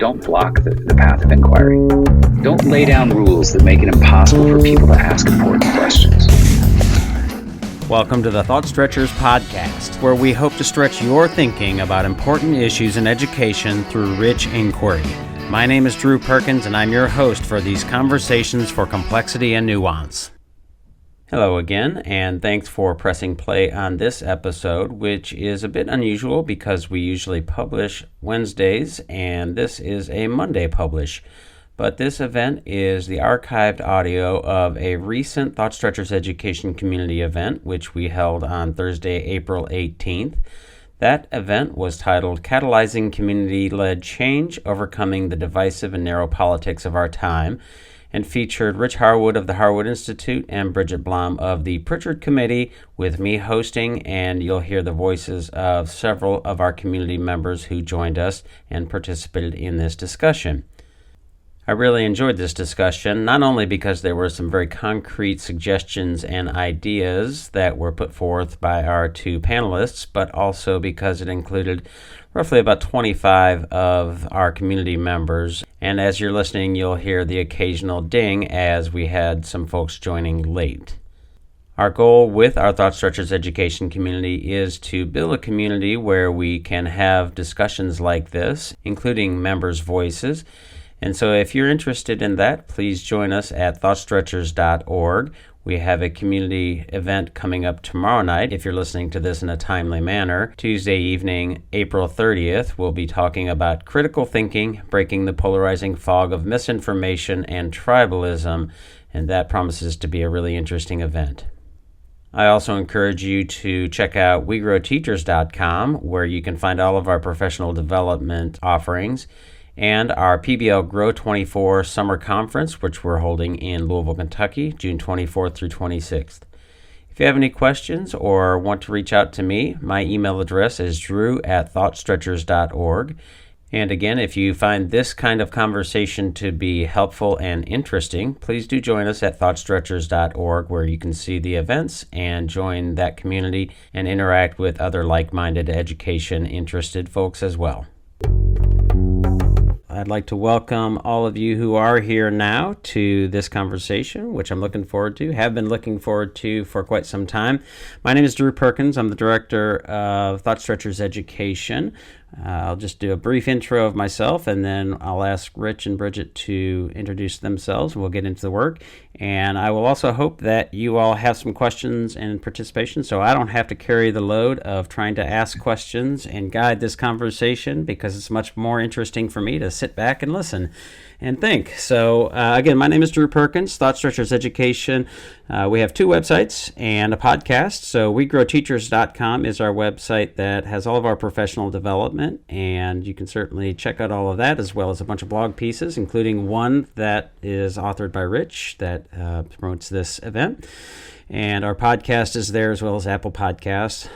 don't block the path of inquiry. Don't lay down rules that make it impossible for people to ask important questions. Welcome to the ThoughtStretchers podcast, where we hope to stretch your thinking about important issues in education through rich inquiry. My name is Drew Perkins, and I'm your host for these conversations for complexity and nuance. Hello again, and thanks for pressing play on this episode, which is a bit unusual because we usually publish Wednesdays, and this is a Monday publish. But this event is the archived audio of a recent ThoughtStretchers Education Community event, which we held on Thursday, April 18th. That event was titled Catalyzing Community-Led Change, Overcoming the Divisive and Narrow Politics of Our Time, and featured Rich Harwood of the Harwood Institute and Bridget Blom of the Pritchard Committee, with me hosting, and you'll hear the voices of several of our community members who joined us and participated in this discussion. I really enjoyed this discussion, not only because there were some very concrete suggestions and ideas that were put forth by our two panelists, but also because it included roughly about 25 of our community members. And as you're listening, you'll hear the occasional ding as we had some folks joining late. Our goal with our ThoughtStretchers Education Community is to build a community where we can have discussions like this, including members' voices. And so if you're interested in that, please join us at ThoughtStretchers.org. We have a community event coming up tomorrow night, if you're listening to this in a timely manner. Tuesday evening, April 30th, we'll be talking about critical thinking, breaking the polarizing fog of misinformation and tribalism, and that promises to be a really interesting event. I also encourage you to check out WeGrowTeachers.com, where you can find all of our professional development offerings, and our PBL Grow 24 Summer Conference, which we're holding in Louisville, Kentucky, June 24th through 26th. If you have any questions or want to reach out to me, my email address is drew@thoughtstretchers.org. And again, if you find this kind of conversation to be helpful and interesting, please do join us at thoughtstretchers.org, where you can see the events and join that community and interact with other like-minded education-interested folks as well. I'd like to welcome all of you who are here now to this conversation, which I'm looking forward to, have been looking forward to for quite some time. My name is Drew Perkins. I'm the director of ThoughtStretchers Education. I'll just do a brief intro of myself, and then I'll ask Rich and Bridget to introduce themselves. We'll get into the work. And I will also hope that you all have some questions and participation, so I don't have to carry the load of trying to ask questions and guide this conversation, because it's much more interesting for me to sit back and listen and think. So again, my name is Drew Perkins, ThoughtStretchers Education. We have two websites and a podcast. So WeGrowTeachers.com is our website that has all of our professional development, and you can certainly check out all of that, as well as a bunch of blog pieces, including one that is authored by Rich that promotes this event. And our podcast is there, as well as Apple Podcasts.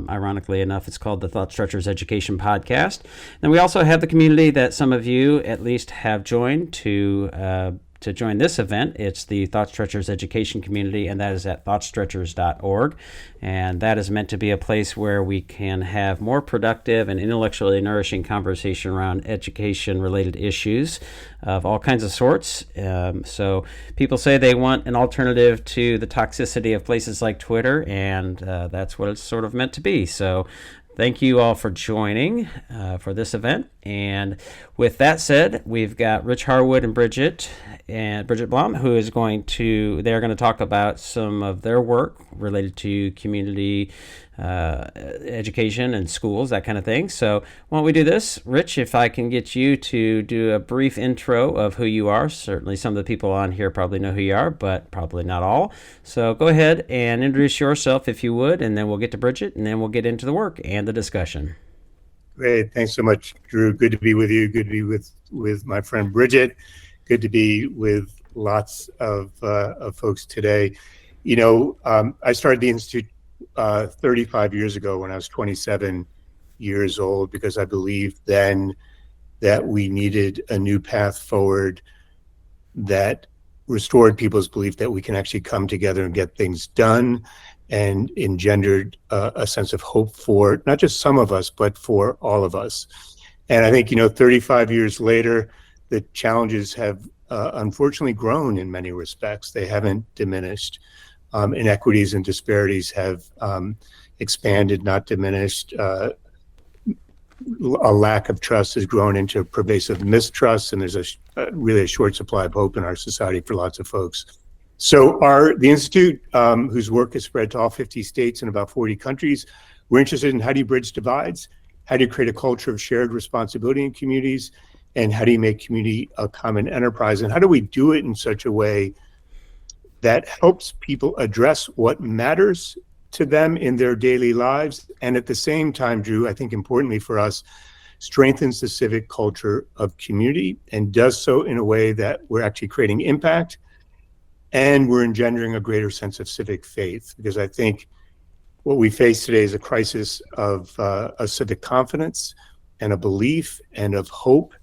Ironically enough, it's called the ThoughtStretchers Education Podcast. And we also have the community that some of you at least have joined to join this event. It's the ThoughtStretchers Education Community, and that is at thoughtstretchers.org. And that is meant to be a place where we can have more productive and intellectually nourishing conversation around education-related issues of all kinds of sorts. So people say they want an alternative to the toxicity of places like Twitter, and that's what it's sort of meant to be. So thank you all for joining for this event. And with that said, we've got Rich Harwood and Bridget Blom, they're going to talk about some of their work related to community education and schools, that kind of thing. So why don't we do this? Rich, if I can get you to do a brief intro of who you are. Certainly some of the people on here probably know who you are, but probably not all. So go ahead and introduce yourself if you would, and then we'll get to Bridget, and then we'll get into the work and the discussion. Great. Thanks so much, Drew. Good to be with you. Good to be with my friend Bridget. Good to be with lots of folks today. You know, I started the Institute 35 years ago when I was 27 years old, because I believed then that we needed a new path forward that restored people's belief that we can actually come together and get things done, and engendered a sense of hope for not just some of us, but for all of us. And I think, 35 years later, the challenges have unfortunately grown in many respects. They haven't diminished. Inequities and disparities have expanded, not diminished. A lack of trust has grown into pervasive mistrust, and there's really a short supply of hope in our society for lots of folks. So the Institute, whose work has spread to all 50 states and about 40 countries, we're interested in how do you bridge divides, how do you create a culture of shared responsibility in communities, and how do you make community a common enterprise, and how do we do it in such a way that helps people address what matters to them in their daily lives, and at the same time, Drew, I think importantly for us, strengthens the civic culture of community and does so in a way that we're actually creating impact and we're engendering a greater sense of civic faith. Because I think what we face today is a crisis of a civic confidence and a belief and of hope.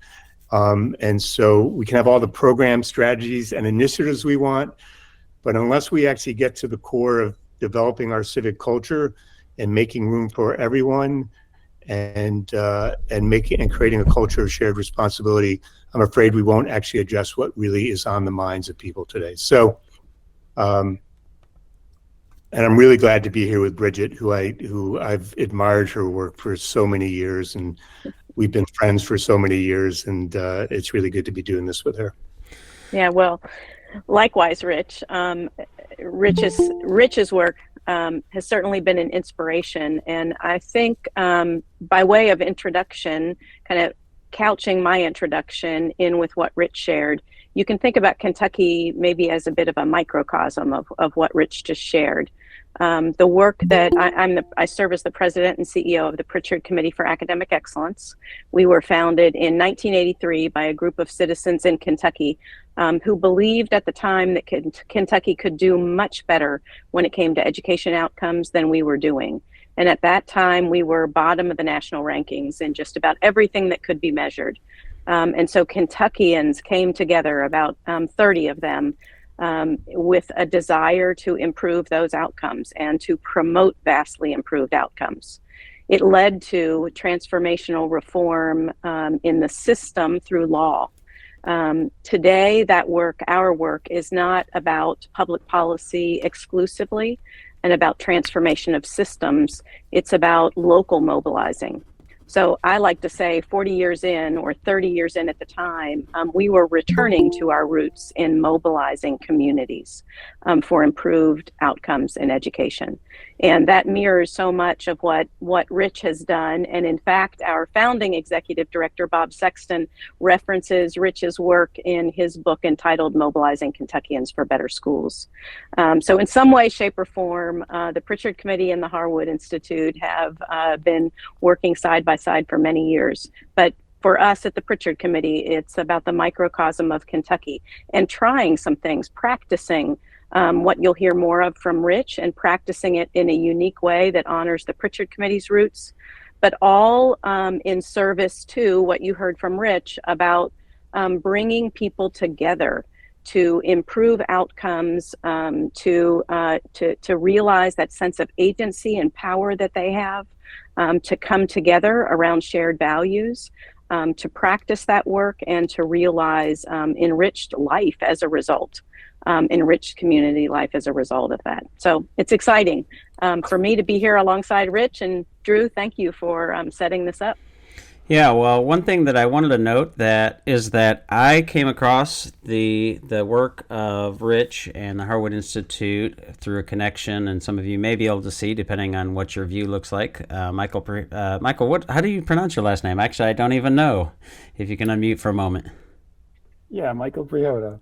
And so we can have all the programs, strategies, and initiatives we want, but unless we actually get to the core of developing our civic culture and making room for everyone and creating a culture of shared responsibility, I'm afraid we won't actually address what really is on the minds of people today. So, and I'm really glad to be here with Bridget, who I've admired her work for so many years, and we've been friends for so many years, and it's really good to be doing this with her. Yeah, well, likewise, Rich. Rich's work has certainly been an inspiration, and I think by way of introduction, kind of couching my introduction in with what Rich shared, you can think about Kentucky maybe as a bit of a microcosm of what Rich just shared. The work that I serve as the president and CEO of the Pritchard Committee for Academic Excellence. We were founded in 1983 by a group of citizens in Kentucky who believed at the time that Kentucky could do much better when it came to education outcomes than we were doing. And at that time, we were bottom of the national rankings in just about everything that could be measured. And so Kentuckians came together, about 30 of them, with a desire to improve those outcomes and to promote vastly improved outcomes. It led to transformational reform in the system through law. Today, our work is not about public policy exclusively and about transformation of systems. It's about local mobilizing. So I like to say 40 years in or 30 years in at the time, we were returning to our roots in mobilizing communities for improved outcomes in education. And that mirrors so much of what Rich has done. And in fact, our founding executive director, Bob Sexton, references Rich's work in his book entitled Mobilizing Kentuckians for Better Schools. So in some way, shape, or form, the Pritchard Committee and the Harwood Institute have been working side by side for many years. But for us at the Pritchard Committee, it's about the microcosm of Kentucky and trying some things, practicing what you'll hear more of from Rich, and practicing it in a unique way that honors the Pritchard Committee's roots, but all in service to what you heard from Rich about bringing people together to improve outcomes, to realize that sense of agency and power that they have, to come together around shared values, to practice that work, and to realize enriched life as a result. Enriched community life as a result of that. So it's exciting for me to be here alongside Rich, and Drew, thank you for setting this up. Yeah, well, one thing that I wanted to note is that I came across the work of Rich and the Harwood Institute through a connection, and some of you may be able to see depending on what your view looks like. Michael, how do you pronounce your last name? Actually, I don't even know. If you can unmute for a moment. Yeah, Michael Prihoda.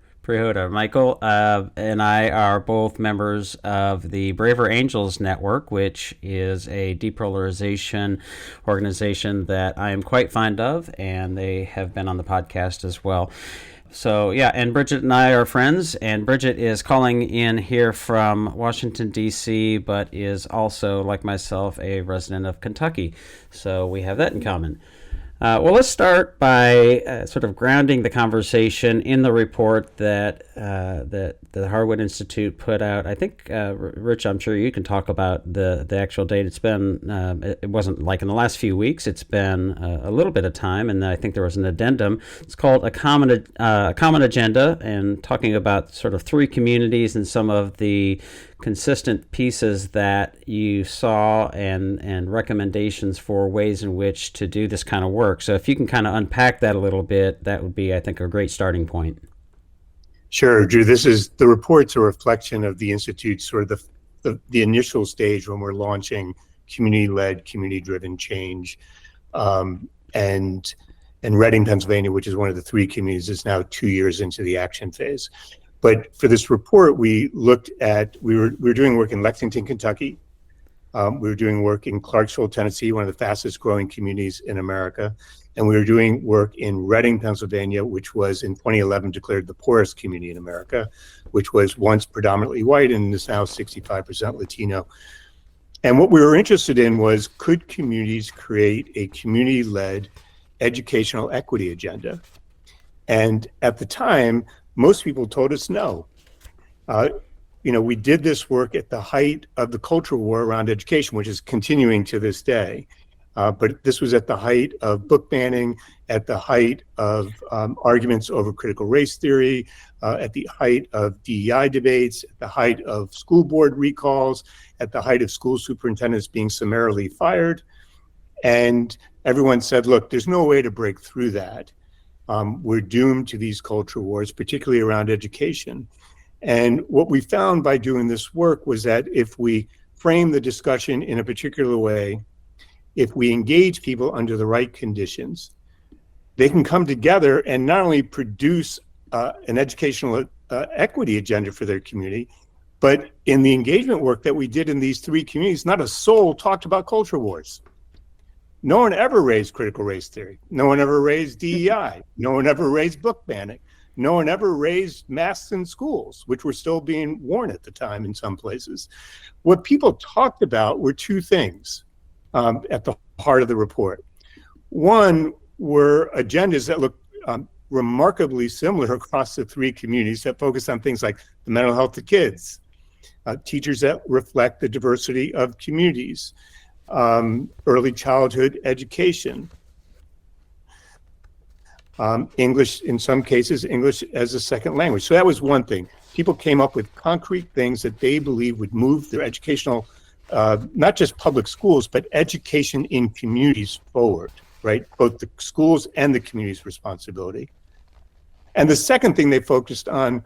Michael and I are both members of the Braver Angels Network, which is a depolarization organization that I am quite fond of, and they have been on the podcast as well. So, yeah, and Bridget and I are friends, and Bridget is calling in here from Washington, D.C., but is also, like myself, a resident of Kentucky. So we have that in common. Well, let's start by sort of grounding the conversation in the report that that the Harwood Institute put out. I think, Rich, I'm sure you can talk about the actual date. It's been it wasn't like in the last few weeks. It's been a little bit of time, and I think there was an addendum. It's called a common agenda, and talking about sort of three communities and some of the consistent pieces that you saw and recommendations for ways in which to do this kind of work. So if you can kind of unpack that a little bit, that would be, I think, a great starting point. Sure, Drew. The report's a reflection of the Institute's sort of the initial stage when we're launching community-led, community-driven change. And Reading, Pennsylvania, which is one of the three communities, is now 2 years into the action phase. But for this report, we looked at, we were doing work in Lexington, Kentucky. We were doing work in Clarksville, Tennessee, one of the fastest growing communities in America. And we were doing work in Reading, Pennsylvania, which was in 2011 declared the poorest community in America, which was once predominantly white and is now 65% Latino. And what we were interested in was, could communities create a community-led educational equity agenda? And at the time, most people told us no. We did this work at the height of the culture war around education, which is continuing to this day. But this was at the height of book banning, at the height of arguments over critical race theory, at the height of DEI debates, at the height of school board recalls, at the height of school superintendents being summarily fired. And everyone said, look, there's no way to break through that. We're doomed to these culture wars, particularly around education. And what we found by doing this work was that if we frame the discussion in a particular way, if we engage people under the right conditions, they can come together and not only produce an educational equity agenda for their community, but in the engagement work that we did in these three communities, not a soul talked about culture wars. No one ever raised critical race theory. No one ever raised DEI. No one ever raised book banning. No one ever raised masks in schools, which were still being worn at the time in some places. What people talked about were two things at the heart of the report. One were agendas that look remarkably similar across the three communities that focus on things like the mental health of kids, teachers that reflect the diversity of communities, early childhood education, English, in some cases, English as a second language. So that was one thing. People came up with concrete things that they believe would move their educational, not just public schools, but education in communities forward, right? Both the schools and the community's responsibility. And the second thing they focused on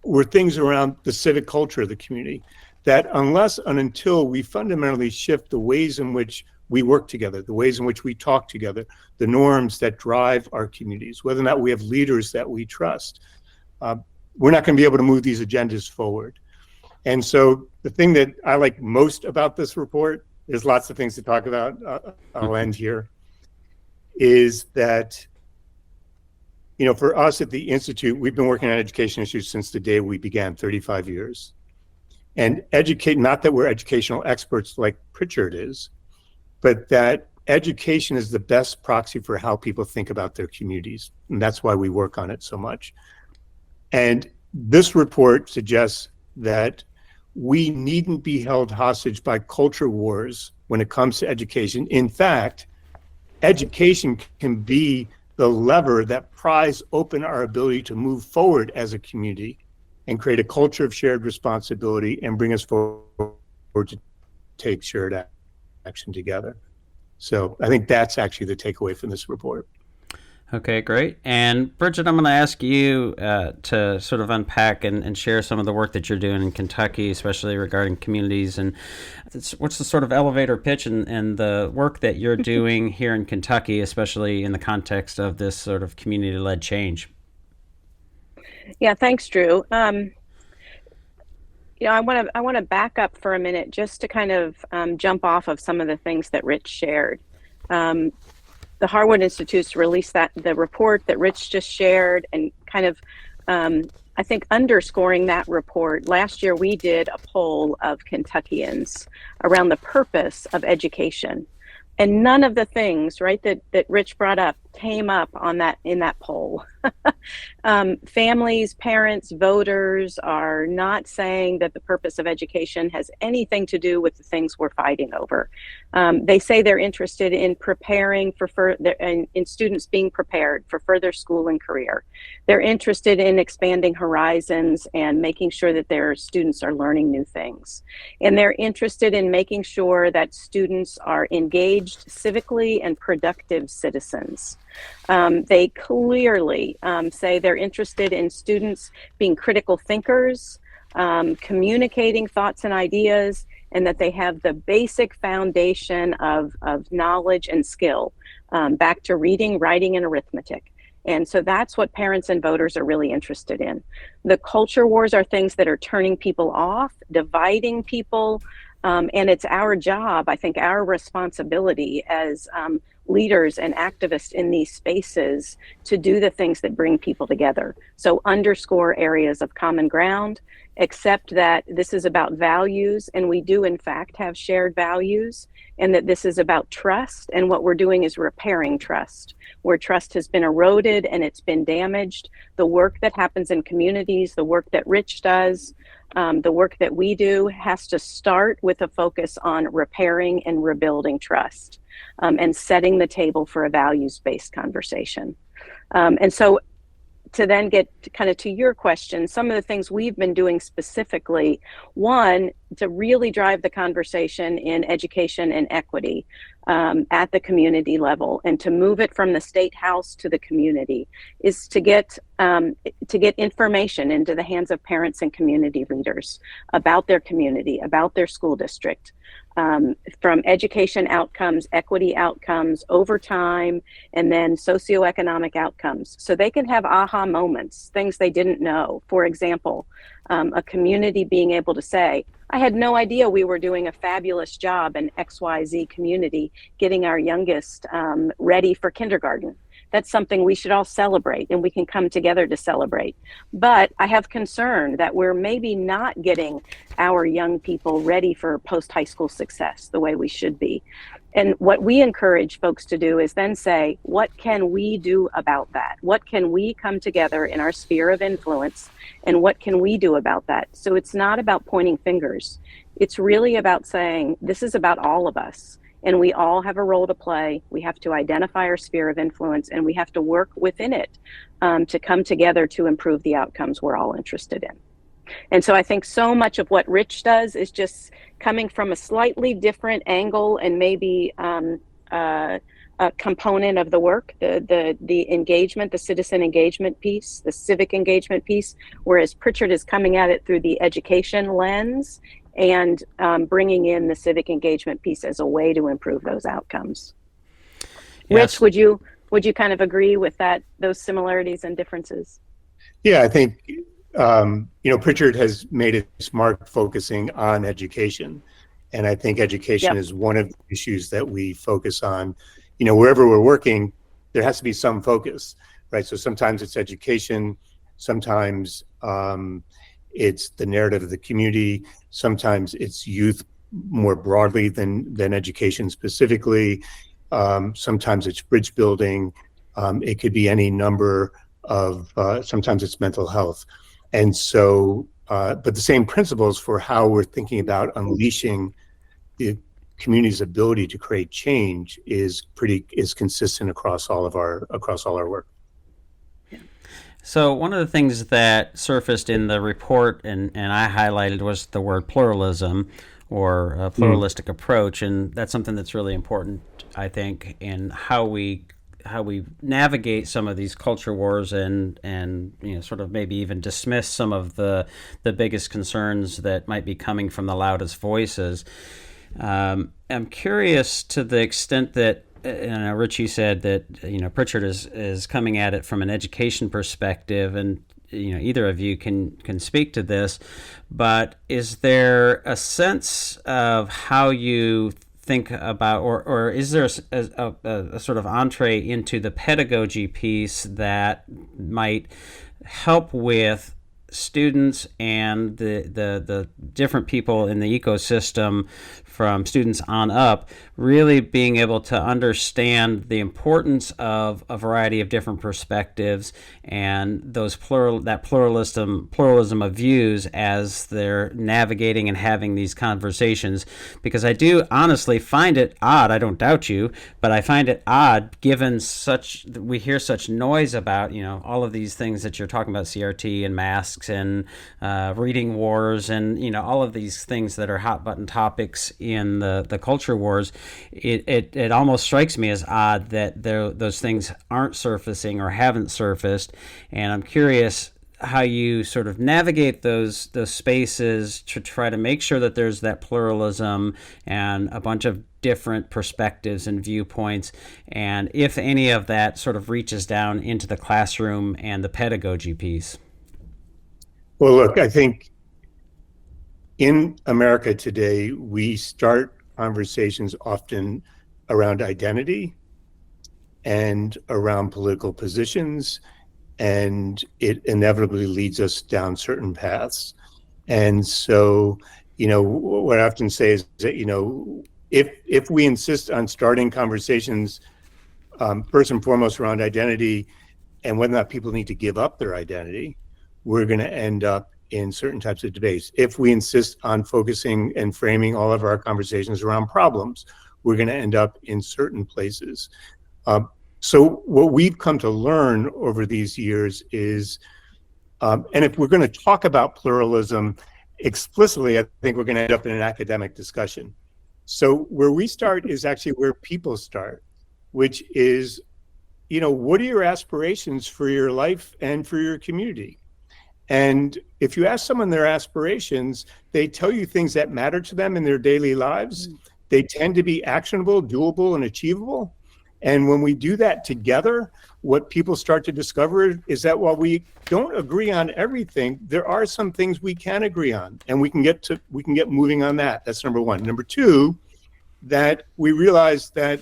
were things around the civic culture of the community, that unless and until we fundamentally shift the ways in which we work together, the ways in which we talk together, the norms that drive our communities, whether or not we have leaders that we trust, we're not going to be able to move these agendas forward. And so the thing that I like most about this report, there's lots of things to talk about, I'll end here, is that, for us at the Institute, we've been working on education issues since the day we began, 35 years. And not that we're educational experts like Pritchard is, but that education is the best proxy for how people think about their communities. And that's why we work on it so much. And this report suggests that we needn't be held hostage by culture wars when it comes to education. In fact, education can be the lever that pries open our ability to move forward as a community and create a culture of shared responsibility and bring us forward to take shared action together. So I think that's actually the takeaway from this report. Okay, great. And Bridget, I'm going to ask you to sort of unpack and share some of the work that you're doing in Kentucky, especially regarding communities. And what's the sort of elevator pitch and the work that you're doing here in Kentucky, especially in the context of this sort of community-led change? Yeah, thanks, Drew. I want to back up for a minute just to kind of jump off of some of the things that Rich shared. The Harwood Institute's released the report that Rich just shared, and kind of, I think, underscoring that report. Last year, we did a poll of Kentuckians around the purpose of education. And none of the things, right, that Rich brought up came up on that in that poll. Families, parents, voters are not saying that the purpose of education has anything to do with the things we're fighting over. They say they're interested in preparing in students being prepared for further school and career. They're interested in expanding horizons and making sure that their students are learning new things. And they're interested in making sure that students are engaged civically and productive citizens. They clearly say they're interested in students being critical thinkers, communicating thoughts and ideas, and that they have the basic foundation of knowledge and skill, back to reading, writing, and arithmetic. And so that's what parents and voters are really interested in. The culture wars are things that are turning people off, dividing people, and it's our job, I think, our responsibility as leaders and activists in these spaces to do the things that bring people together. So underscore areas of common ground, accept that this is about values, and we do in fact have shared values, and that this is about trust, and what we're doing is repairing trust. Where trust has been eroded and it's been damaged, the work that happens in communities, the work that Rich does, the work that we do has to start with a focus on repairing and rebuilding trust, and setting the table for a values-based conversation. And so to then get to your question, some of the things we've been doing specifically, one, to really drive the conversation in education and equity at the community level, and to move it from the state house to the community, is to get information into the hands of parents and community leaders about their community, about their school district, from education outcomes, equity outcomes, over time, and then socioeconomic outcomes. So they can have aha moments, things they didn't know. For example, a community being able to say, I had no idea we were doing a fabulous job in XYZ community getting our youngest ready for kindergarten. That's something we should all celebrate, and we can come together to celebrate. But I have concern that we're maybe not getting our young people ready for post-high school success the way we should be. And what we encourage folks to do is then say, what can we do about that? What can we come together in our sphere of influence, and what can we do about that? So it's not about pointing fingers. It's really about saying, this is about all of us, and we all have a role to play. We have to identify our sphere of influence, and we have to work within it to come together to improve the outcomes we're all interested in. And so I think so much of what Rich does is just coming from a slightly different angle, and maybe a component of the work, the engagement, the citizen engagement piece, the civic engagement piece, whereas Pritchard is coming at it through the education lens and bringing in the civic engagement piece as a way to improve those outcomes. Yes. Rich, would you kind of agree with that, those similarities and differences? Yeah, I think Pritchard has made it smart focusing on education, and I think education is one of the issues that we focus on. Wherever we're working, there has to be some focus, right? So sometimes it's education, sometimes it's the narrative of the community, sometimes it's youth more broadly than education specifically, sometimes it's bridge building, it could be any number of, sometimes it's mental health. And so, but the same principles for how we're thinking about unleashing the community's ability to create change is consistent across all our work. So one of the things that surfaced in the report and I highlighted was the word pluralism, or a pluralistic approach, and that's something that's really important, I think, in how we navigate some of these culture wars and sort of maybe even dismiss some of the biggest concerns that might be coming from the loudest voices. I'm curious to the extent that Richie said that Pritchard is coming at it from an education perspective, and either of you can speak to this, but is there a sense of how you think about, or is there a sort of entree into the pedagogy piece that might help with students and the different people in the ecosystem from students on up, really being able to understand the importance of a variety of different perspectives and those pluralism of views as they're navigating and having these conversations. Because I do honestly find it odd, I don't doubt you, but I find it odd given we hear such noise about, all of these things that you're talking about, CRT and masks and reading wars and, all of these things that are hot button topics in the culture wars. It almost strikes me as odd that those things aren't surfacing or haven't surfaced, and I'm curious how you sort of navigate those spaces to try to make sure that there's that pluralism and a bunch of different perspectives and viewpoints, and if any of that sort of reaches down into the classroom and the pedagogy piece. Well, look, I think in America today, we start conversations often around identity and around political positions, and it inevitably leads us down certain paths. And so, what I often say is that, if we insist on starting conversations first and foremost around identity and whether or not people need to give up their identity, we're going to end up in certain types of debates. If we insist on focusing and framing all of our conversations around problems, we're going to end up in certain places. So what we've come to learn over these years is, and if we're going to talk about pluralism explicitly, I think we're going to end up in an academic discussion. So where we start is actually where people start, which is, what are your aspirations for your life and for your community? And if you ask someone their aspirations, they tell you things that matter to them in their daily lives. They tend to be actionable, doable, and achievable. And when we do that together, what people start to discover is that while we don't agree on everything, there are some things we can agree on, and we can get moving on that. That's number one. Number two, that we realize that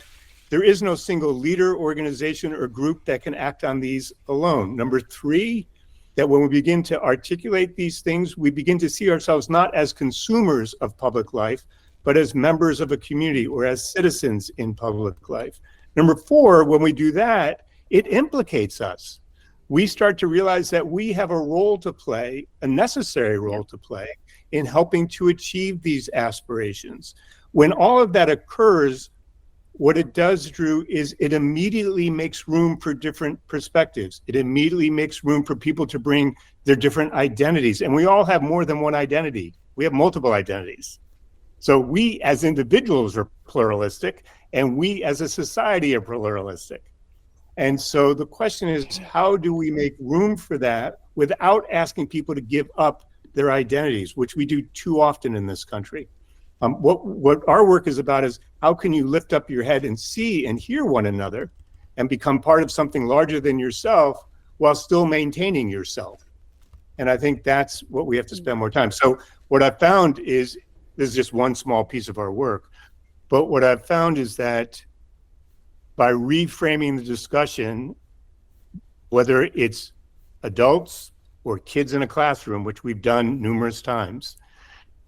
there is no single leader, organization, or group that can act on these alone. Number three, that when we begin to articulate these things, we begin to see ourselves not as consumers of public life, but as members of a community or as citizens in public life. Number four, when we do that, it implicates us. We start to realize that we have a role to play, a necessary role to play, in helping to achieve these aspirations. When all of that occurs, what it does, Drew, is it immediately makes room for different perspectives. It immediately makes room for people to bring their different identities. And we all have more than one identity. We have multiple identities. So we as individuals are pluralistic, and we as a society are pluralistic. And so the question is, how do we make room for that without asking people to give up their identities, which we do too often in this country? What our work is about is, how can you lift up your head and see and hear one another and become part of something larger than yourself while still maintaining yourself? And I think that's what we have to spend more time. So what I've found is, this is just one small piece of our work, but what I've found is that by reframing the discussion, whether it's adults or kids in a classroom, which we've done numerous times,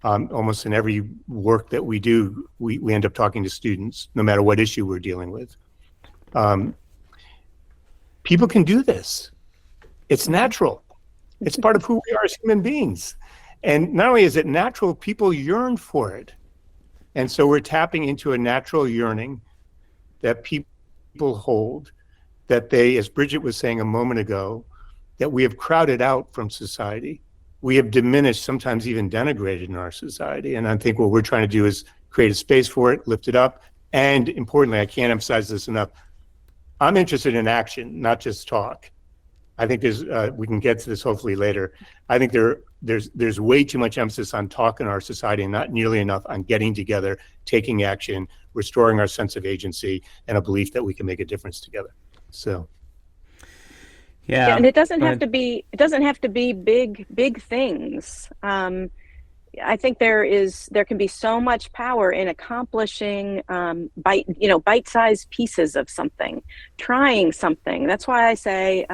almost in every work that we do, we end up talking to students, no matter what issue we're dealing with. People can do this. It's natural. It's part of who we are as human beings. And not only is it natural, people yearn for it. And so we're tapping into a natural yearning that people hold, that they, as Bridget was saying a moment ago, that we have crowded out from society. We have diminished, sometimes even denigrated in our society. And I think what we're trying to do is create a space for it, lift it up. And importantly, I can't emphasize this enough, I'm interested in action, not just talk. I think we can get to this hopefully later. I think there's way too much emphasis on talk in our society and not nearly enough on getting together, taking action, restoring our sense of agency and a belief that we can make a difference together. So. Yeah, and it doesn't have to be big things. I think there can be so much power in accomplishing bite-sized pieces of something, trying something. That's why I say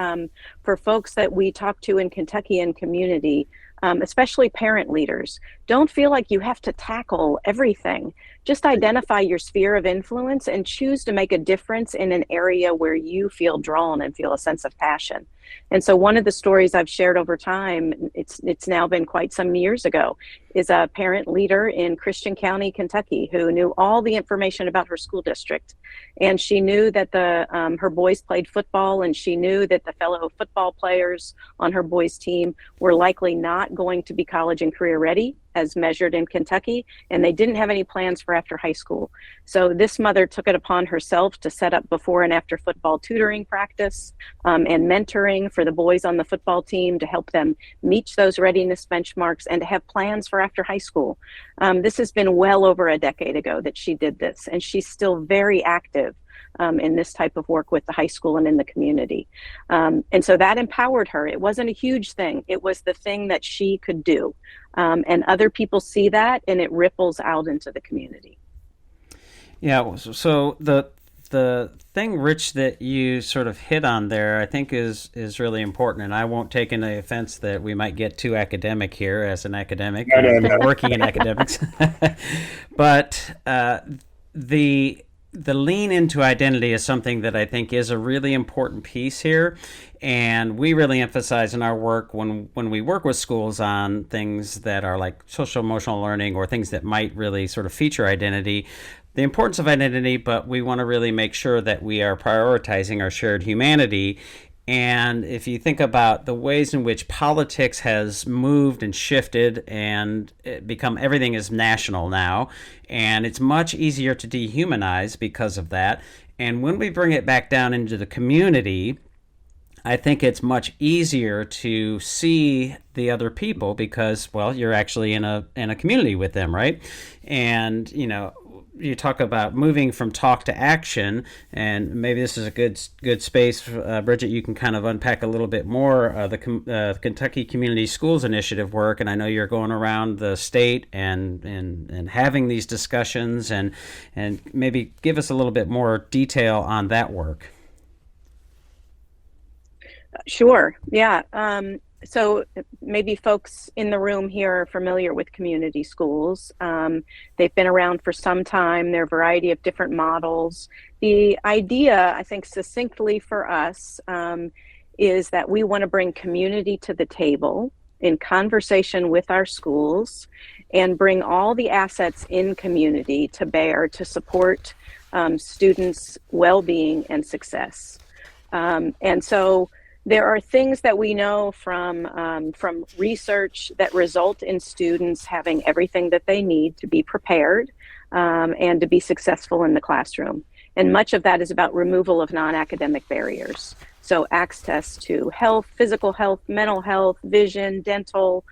for folks that we talk to in Kentucky and community, especially parent leaders, don't feel like you have to tackle everything. just identify your sphere of influence and choose to make a difference in an area where you feel drawn and feel a sense of passion. And so one of the stories I've shared over time, it's now been quite some years ago, is a parent leader in Christian County, Kentucky, who knew all the information about her school district. And she knew that her boys played football, and she knew that the fellow football players on her boys' team were likely not going to be college and career ready as measured in Kentucky, and they didn't have any plans for after high school. So this mother took it upon herself to set up before and after football tutoring practice and mentoring for the boys on the football team to help them meet those readiness benchmarks and to have plans for after high school. This has been well over a decade ago that she did this, and she's still very active in this type of work with the high school and in the community. And so that empowered her. It wasn't a huge thing. It was the thing that she could do. And other people see that, and it ripples out into the community. Yeah, so the thing, Rich, that you sort of hit on there, I think is really important, and I won't take any offense that we might get too academic here as an academic, working in academics. But the lean into identity is something that I think is a really important piece here. And we really emphasize in our work when we work with schools on things that are like social emotional learning or things that might really sort of feature identity, the importance of identity, but we want to really make sure that we are prioritizing our shared humanity. And if you think about the ways in which politics has moved and shifted and become everything is national now, and it's much easier to dehumanize because of that. And when we bring it back down into the community, I think it's much easier to see the other people because, well, you're actually in a community with them, right? And, you talk about moving from talk to action, and maybe this is a good space. Bridget, you can kind of unpack a little bit more the Kentucky Community Schools Initiative work, and I know you're going around the state and having these discussions, and maybe give us a little bit more detail on that work. Sure. Yeah. So maybe folks in the room here are familiar with community schools. They've been around for some time. There are a variety of different models. The idea, I think, succinctly for us is that we want to bring community to the table in conversation with our schools and bring all the assets in community to bear to support students' well-being and success. And so there are things that we know from research that result in students having everything that they need to be prepared and to be successful in the classroom. And much of that is about removal of non-academic barriers. So access to health, physical health, mental health, vision, dental.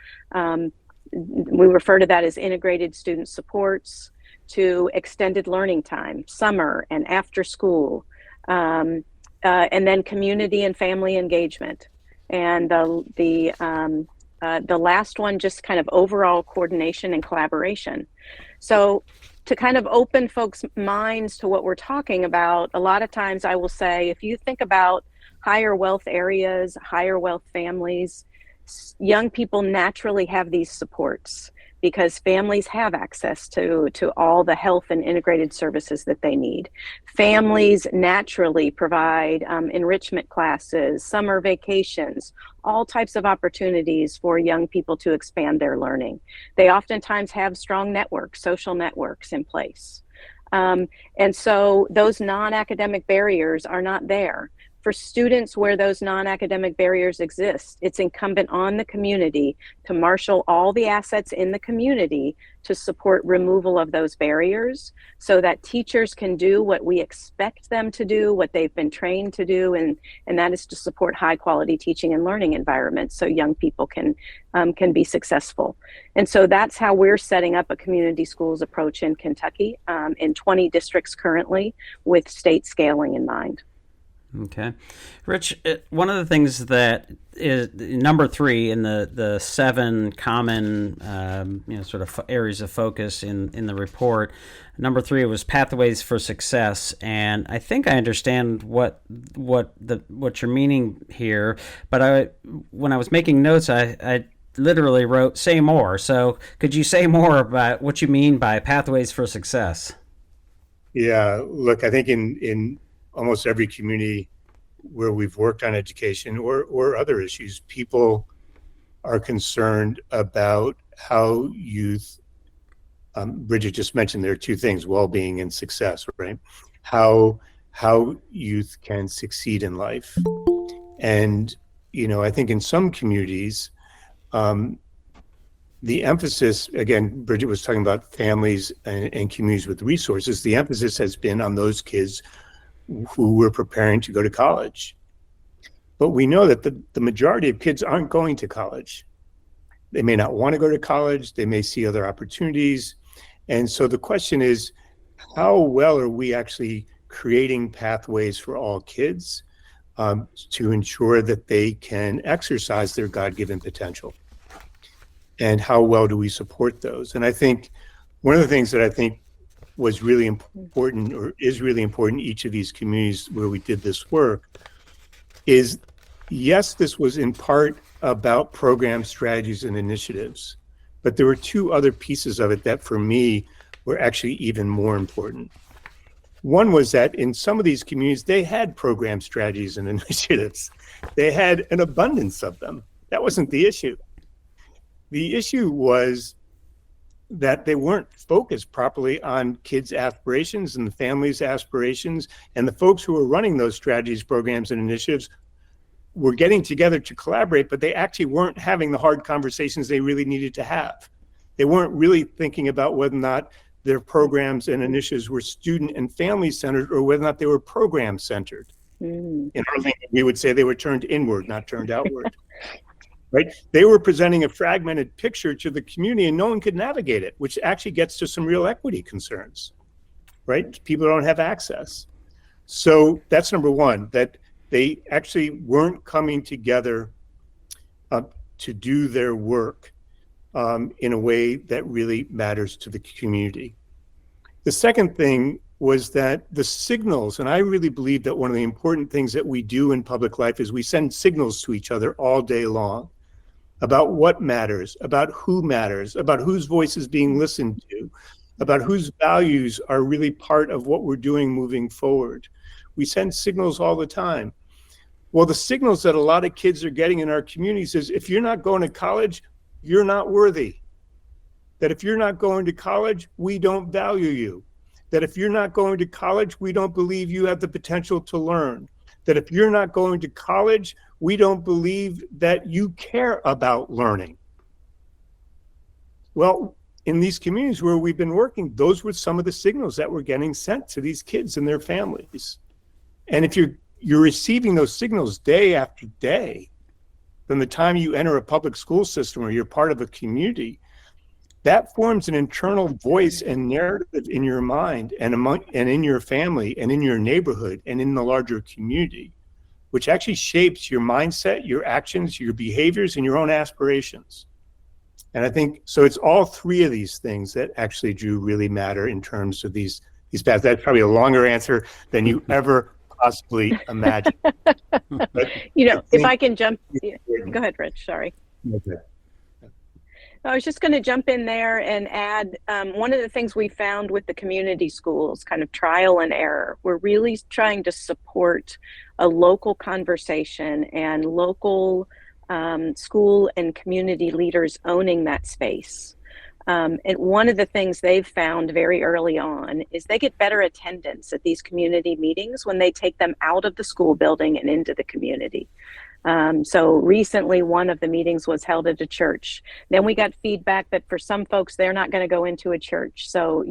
We refer to that as integrated student supports, to extended learning time, summer and after school. And then community and family engagement. And the last one, just kind of overall coordination and collaboration. So to kind of open folks' minds to what we're talking about, a lot of times I will say, if you think about higher wealth areas, higher wealth families, young people naturally have these supports because families have access to all the health and integrated services that they need. Families naturally provide enrichment classes, summer vacations, all types of opportunities for young people to expand their learning. They oftentimes have strong networks, social networks in place. And so those non-academic barriers are not there. For students where those non-academic barriers exist, it's incumbent on the community to marshal all the assets in the community to support removal of those barriers so that teachers can do what we expect them to do, what they've been trained to do, and that is to support high quality teaching and learning environments so young people can be successful. And so that's how we're setting up a community schools approach in Kentucky, in 20 districts currently, with state scaling in mind. Okay. Rich, one of the things that is number 3 in the 7 common sort of areas of focus in the report, number 3 was pathways for success, and I think I understand what you're meaning here, but when I was making notes, I literally wrote "say more." So could you say more about what you mean by pathways for success? Yeah, look, I think in almost every community where we've worked on education or other issues, people are concerned about how youth, Bridget just mentioned there are two things, well-being and success, right? How youth can succeed in life. And, I think in some communities, the emphasis, again, Bridget was talking about families and communities with resources. The emphasis has been on those kids who were preparing to go to college. But we know that the majority of kids aren't going to college. They may not want to go to college. They may see other opportunities. And so the question is, how well are we actually creating pathways for all kids to ensure that they can exercise their God-given potential? And how well do we support those? And I think one of the things that I think was really important, or is really important in each of these communities where we did this work, is yes, this was in part about program strategies and initiatives, but there were two other pieces of it that for me were actually even more important. One was that in some of these communities, they had program strategies and initiatives. They had an abundance of them. That wasn't the issue. The issue was that they weren't focused properly on kids' aspirations and the families' aspirations, and the folks who were running those strategies, programs, and initiatives were getting together to collaborate, but they actually weren't having the hard conversations they really needed to have. They weren't really thinking about whether or not their programs and initiatives were student and family centered or whether or not they were program centered. In our language, we would say they were turned inward, not turned outward. Right? They were presenting a fragmented picture to the community and no one could navigate it, which actually gets to some real equity concerns, right? People don't have access. So that's number one, that they actually weren't coming together to do their work in a way that really matters to the community. The second thing was that the signals, and I really believe that one of the important things that we do in public life is we send signals to each other all day long about what matters, about who matters, about whose voice is being listened to, about whose values are really part of what we're doing moving forward. We send signals all the time. Well, the signals that a lot of kids are getting in our communities is if you're not going to college, you're not worthy. That if you're not going to college, we don't value you. That if you're not going to college, we don't believe you have the potential to learn. That if you're not going to college, we don't believe that you care about learning. Well, in these communities where we've been working, those were some of the signals that were getting sent to these kids and their families. And if you're receiving those signals day after day, from the time you enter a public school system or you're part of a community, that forms an internal voice and narrative in your mind and in your family and in your neighborhood and in the larger community, which actually shapes your mindset, your actions, your behaviors, and your own aspirations. And I think, so it's all three of these things that actually, Drew, really matter in terms of these paths. That's probably a longer answer than you ever possibly imagined. If I can jump, go ahead, Rich, sorry. Okay. I was just going to jump in there and add one of the things we found with the community schools, kind of trial and error. We're really trying to support a local conversation and local school and community leaders owning that space. And one of the things they've found very early on is they get better attendance at these community meetings when they take them out of the school building and into the community. So recently, one of the meetings was held at a church. Then we got feedback that for some folks, they're not going to go into a church. So,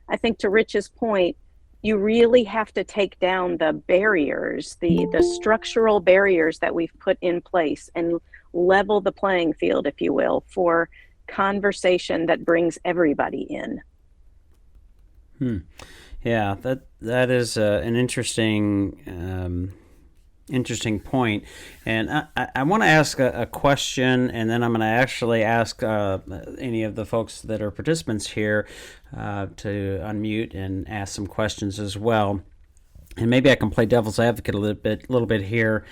I think to Rich's point, you really have to take down the barriers, the structural barriers that we've put in place and level the playing field, if you will, for conversation that brings everybody in. Yeah, that is an interesting point. And I want to ask a question, and then I'm going to actually ask any of the folks that are participants here to unmute and ask some questions as well. And maybe I can play devil's advocate a little bit here.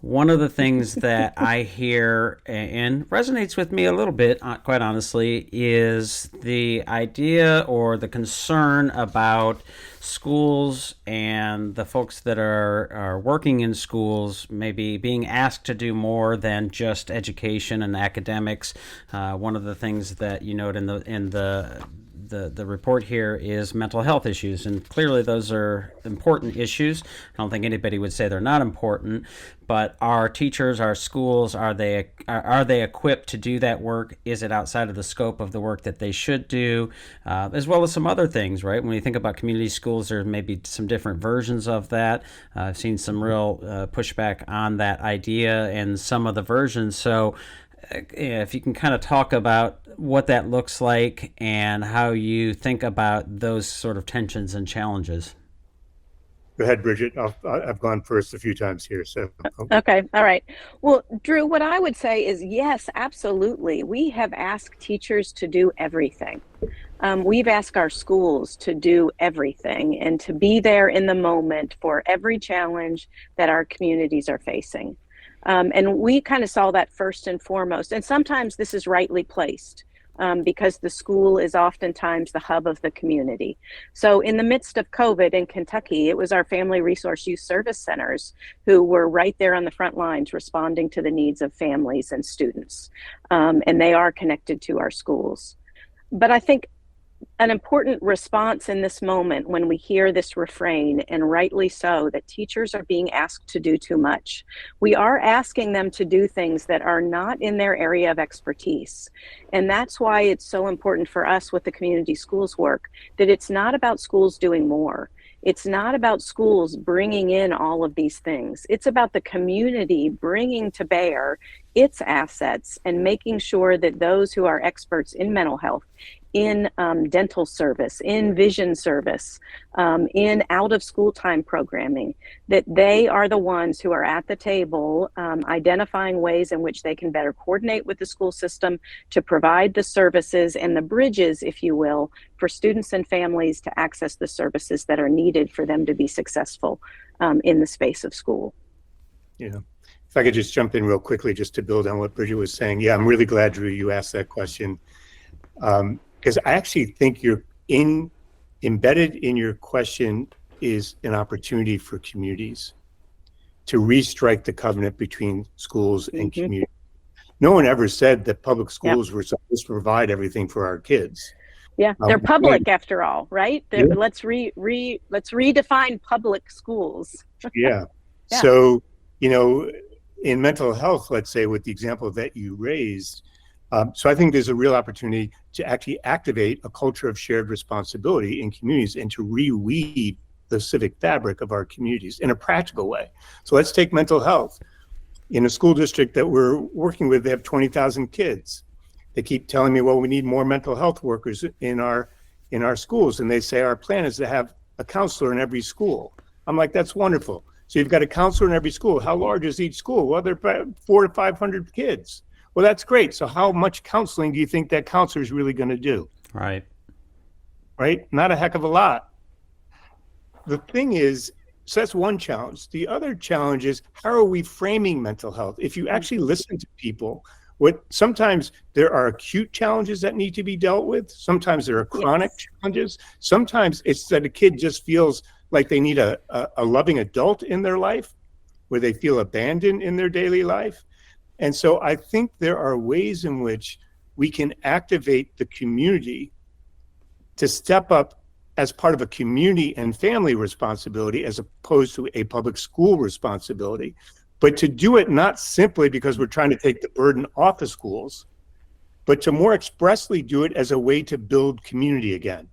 One of the things that I hear and resonates with me a little bit, quite honestly, is the idea or the concern about schools and the folks that are working in schools maybe being asked to do more than just education and academics. One of the things that you note in the report here is mental health issues, and clearly those are important issues. I don't think anybody would say they're not important, but our teachers, our schools, are they equipped to do that work? Is it outside of the scope of the work that they should do? As well as some other things, right? When you think about community schools, there may be some different versions of that. I've seen some real pushback on that idea and some of the versions. So if you can kind of talk about what that looks like and how you think about those sort of tensions and challenges. Go ahead, Bridget. I've gone first a few times here. So Okay. All right. Well, Drew, what I would say is yes, absolutely. We have asked teachers to do everything. We've asked our schools to do everything and to be there in the moment for every challenge that our communities are facing. And we kind of saw that first and foremost. And sometimes this is rightly placed because the school is oftentimes the hub of the community. So in the midst of COVID in Kentucky, it was our Family Resource Youth Service Centers who were right there on the front lines responding to the needs of families and students. And they are connected to our schools. But I think an important response in this moment when we hear this refrain, and rightly so, that teachers are being asked to do too much. We are asking them to do things that are not in their area of expertise. And that's why it's so important for us with the community schools work, that it's not about schools doing more. It's not about schools bringing in all of these things. It's about the community bringing to bear its assets and making sure that those who are experts in mental health, in dental service, in vision service, in out of school time programming, that they are the ones who are at the table identifying ways in which they can better coordinate with the school system to provide the services and the bridges, if you will, for students and families to access the services that are needed for them to be successful in the space of school. Yeah. If I could just jump in real quickly, just to build on what Bridget was saying. Yeah, I'm really glad, Drew, you asked that question. Because I actually think embedded in your question is an opportunity for communities to restrike the covenant between schools and community. No one ever said that public schools were supposed to provide everything for our kids. Yeah, they're public after all, right? Let's redefine public schools. Yeah. So, in mental health, let's say with the example that you raised, so I think there's a real opportunity to actually activate a culture of shared responsibility in communities and to reweave the civic fabric of our communities in a practical way. So let's take mental health. In a school district that we're working with, they have 20,000 kids. They keep telling me, well, we need more mental health workers in our schools. And they say our plan is to have a counselor in every school. I'm like, that's wonderful. So you've got a counselor in every school. How large is each school? Well, they're 400 to 500 kids. Well, that's great. So how much counseling do you think that counselor is really going to do? Right. Not a heck of a lot. The thing is, so that's one challenge. The other challenge is, how are we framing mental health? If you actually listen to people, sometimes there are acute challenges that need to be dealt with. Sometimes there are chronic challenges. Sometimes it's that a kid just feels like they need a loving adult in their life, where they feel abandoned in their daily life. And so I think there are ways in which we can activate the community to step up as part of a community and family responsibility as opposed to a public school responsibility, but to do it not simply because we're trying to take the burden off of schools, but to more expressly do it as a way to build community again,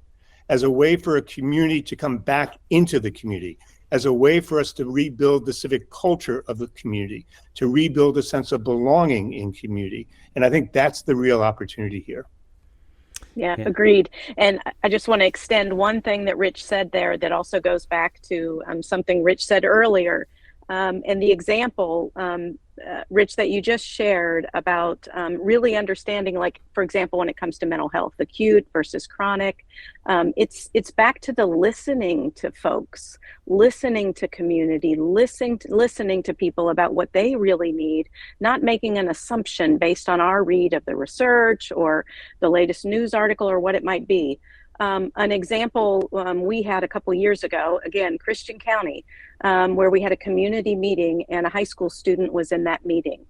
as a way for a community to come back into the community, as a way for us to rebuild the civic culture of the community, to rebuild a sense of belonging in community. And I think that's the real opportunity here. Yeah, agreed. And I just want to extend one thing that Rich said there that also goes back to something Rich said earlier. And the example Rich, that you just shared about really understanding, like, for example, when it comes to mental health, acute versus chronic, it's back to the listening to folks, listening to community, listening to people about what they really need, not making an assumption based on our read of the research or the latest news article or what it might be. An example we had a couple of years ago, again, Christian County, where we had a community meeting and a high school student was in that meeting.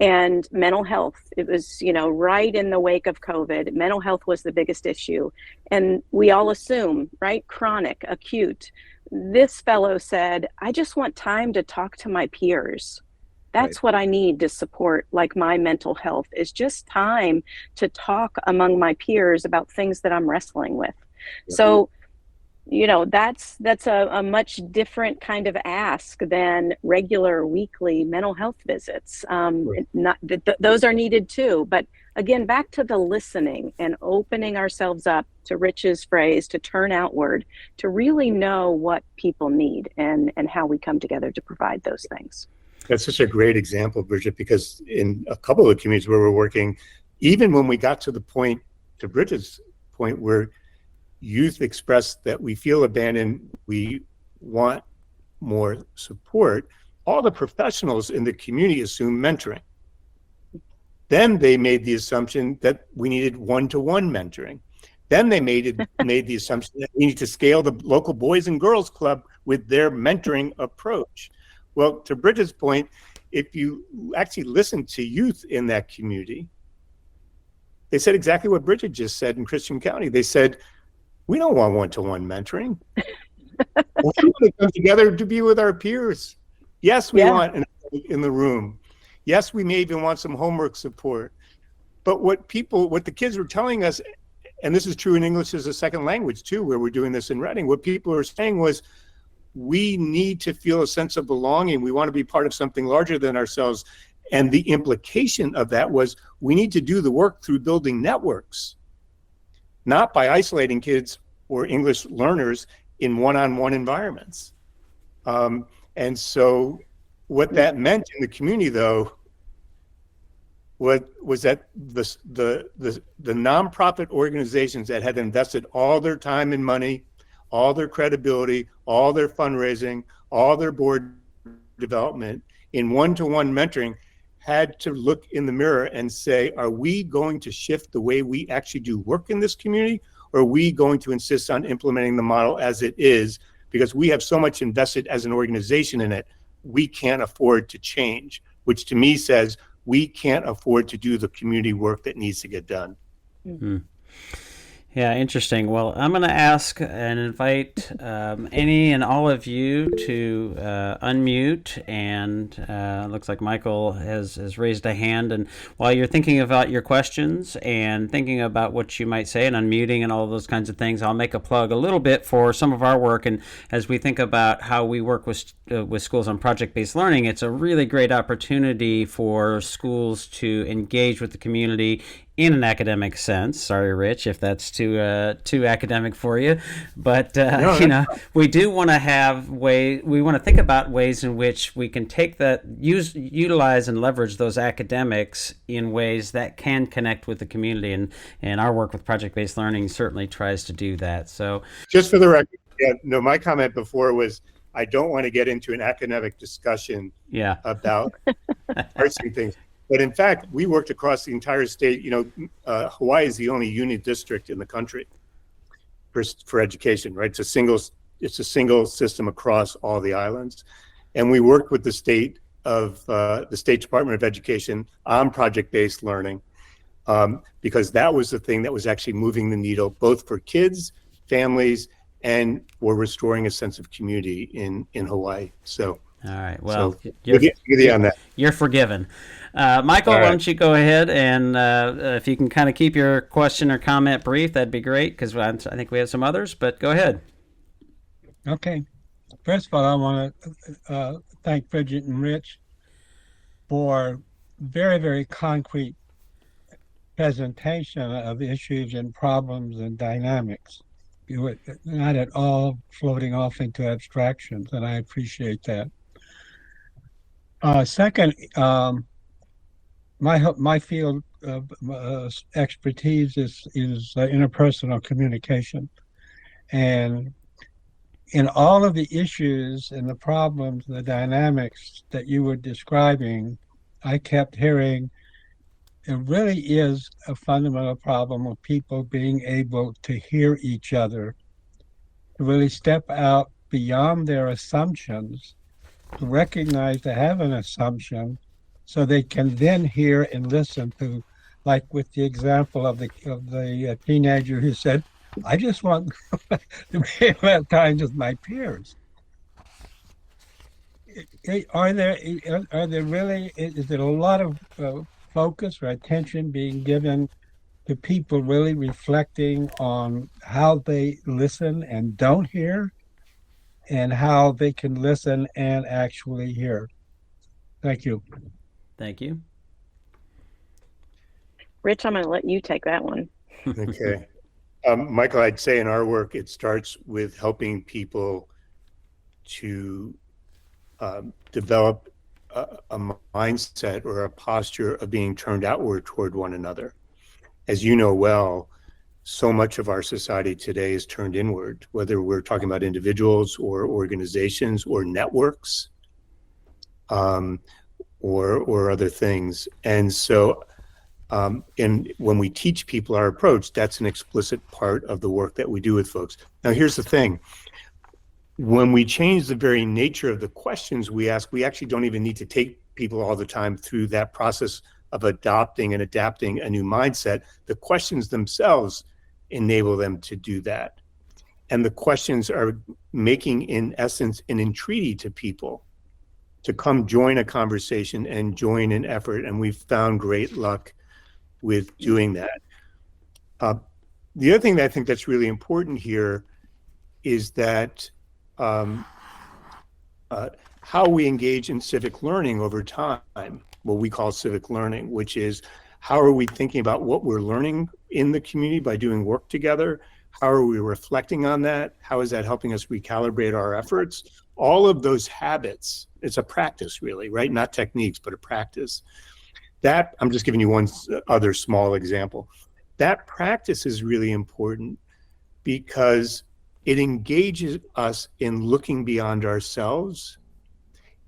And mental health, it was, right in the wake of COVID, mental health was the biggest issue. And we all assume, right, chronic, acute. This fellow said, I just want time to talk to my peers. That's what I need to support, like, my mental health, is just time to talk among my peers about things that I'm wrestling with. So, that's a much different kind of ask than regular weekly mental health visits. Those are needed too. But again, back to the listening and opening ourselves up, to Rich's phrase, to turn outward, to really know what people need and how we come together to provide those things. That's such a great example, Bridget, because in a couple of communities where we're working, even when we got to the point, to Bridget's point, where youth expressed that we feel abandoned, we want more support, all the professionals in the community assumed mentoring. Then they made the assumption that we needed one-to-one mentoring. Then they made the assumption that we need to scale the local Boys and Girls Club with their mentoring approach. Well, to Bridget's point, if you actually listen to youth in that community, they said exactly what Bridget just said in Christian County. They said, we don't want one-to-one mentoring. We want to come together to be with our peers. Yes, we want an in the room. Yes, we may even want some homework support. But what the kids were telling us, and this is true in English as a second language too, where we're doing this in Reading, what people were saying was, we need to feel a sense of belonging. We want to be part of something larger than ourselves. And the implication of that was, we need to do the work through building networks, not by isolating kids or English learners in one-on-one environments. And so what that meant in the community, though, was that the nonprofit organizations that had invested all their time and money, all their credibility, all their fundraising, all their board development in one-to-one mentoring had to look in the mirror and say, are we going to shift the way we actually do work in this community? Or are we going to insist on implementing the model as it is? Because we have so much invested as an organization in it, we can't afford to change, which to me says we can't afford to do the community work that needs to get done. Mm-hmm. Yeah, interesting. Well, I'm going to ask and invite any and all of you to unmute, and looks like Michael has raised a hand. And while you're thinking about your questions and thinking about what you might say and unmuting and all those kinds of things, I'll make a plug a little bit for some of our work. And as we think about how we work with schools on project-based learning, it's a really great opportunity for schools to engage with the community in an academic sense. Sorry, Rich, if that's too academic for you, but we do want to we want to think about ways in which we can take that, utilize and leverage those academics in ways that can connect with the community, and our work with project-based learning certainly tries to do that. So, just for the record, my comment before was, I don't want to get into an academic discussion about parsing things. But in fact, we worked across the entire state. Hawaii is the only union district in the country for education, right? It's a single system across all the islands. And we worked with the State Department of Education on project-based learning because that was the thing that was actually moving the needle, both for kids, families, and for restoring a sense of community in Hawaii. So. All right. Well, you're forgiven. Michael, why don't you go ahead and if you can kind of keep your question or comment brief, that'd be great, because I think we have some others, but go ahead. Okay. First of all, I want to thank Bridget and Rich for very, very concrete presentation of issues and problems and dynamics. You were not at all floating off into abstractions, and I appreciate that. Second, my field of expertise is interpersonal communication, and in all of the issues and the problems, the dynamics that you were describing, I kept hearing it really is a fundamental problem of people being able to hear each other, to really step out beyond their assumptions, to recognize they have an assumption, so they can then hear and listen to, like with the example of the teenager who said, "I just want to be able to have time with my peers." Are there really, is there a lot of focus or attention being given to people really reflecting on how they listen and don't hear, and how they can listen and actually hear? Thank you. Thank you. Rich, I'm going to let you take that one. Okay. Michael, I'd say in our work, it starts with helping people to develop a mindset or a posture of being turned outward toward one another. As you know well, so much of our society today is turned inward, whether we're talking about individuals or organizations or networks, or other things. And so, and when we teach people our approach, that's an explicit part of the work that we do with folks. Now, here's the thing. When we change the very nature of the questions we ask, we actually don't even need to take people all the time through that process of adopting and adapting a new mindset. The questions themselves enable them to do that. And the questions are making, in essence, an entreaty to people to come join a conversation and join an effort. And we've found great luck with doing that. The other thing that I think that's really important here is that how we engage in civic learning over time, what we call civic learning, which is how are we thinking about what we're learning in the community by doing work together? How are we reflecting on that? How is that helping us recalibrate our efforts? All of those habits, it's a practice really, right? Not techniques, but a practice. That, I'm just giving you one other small example. That practice is really important because it engages us in looking beyond ourselves.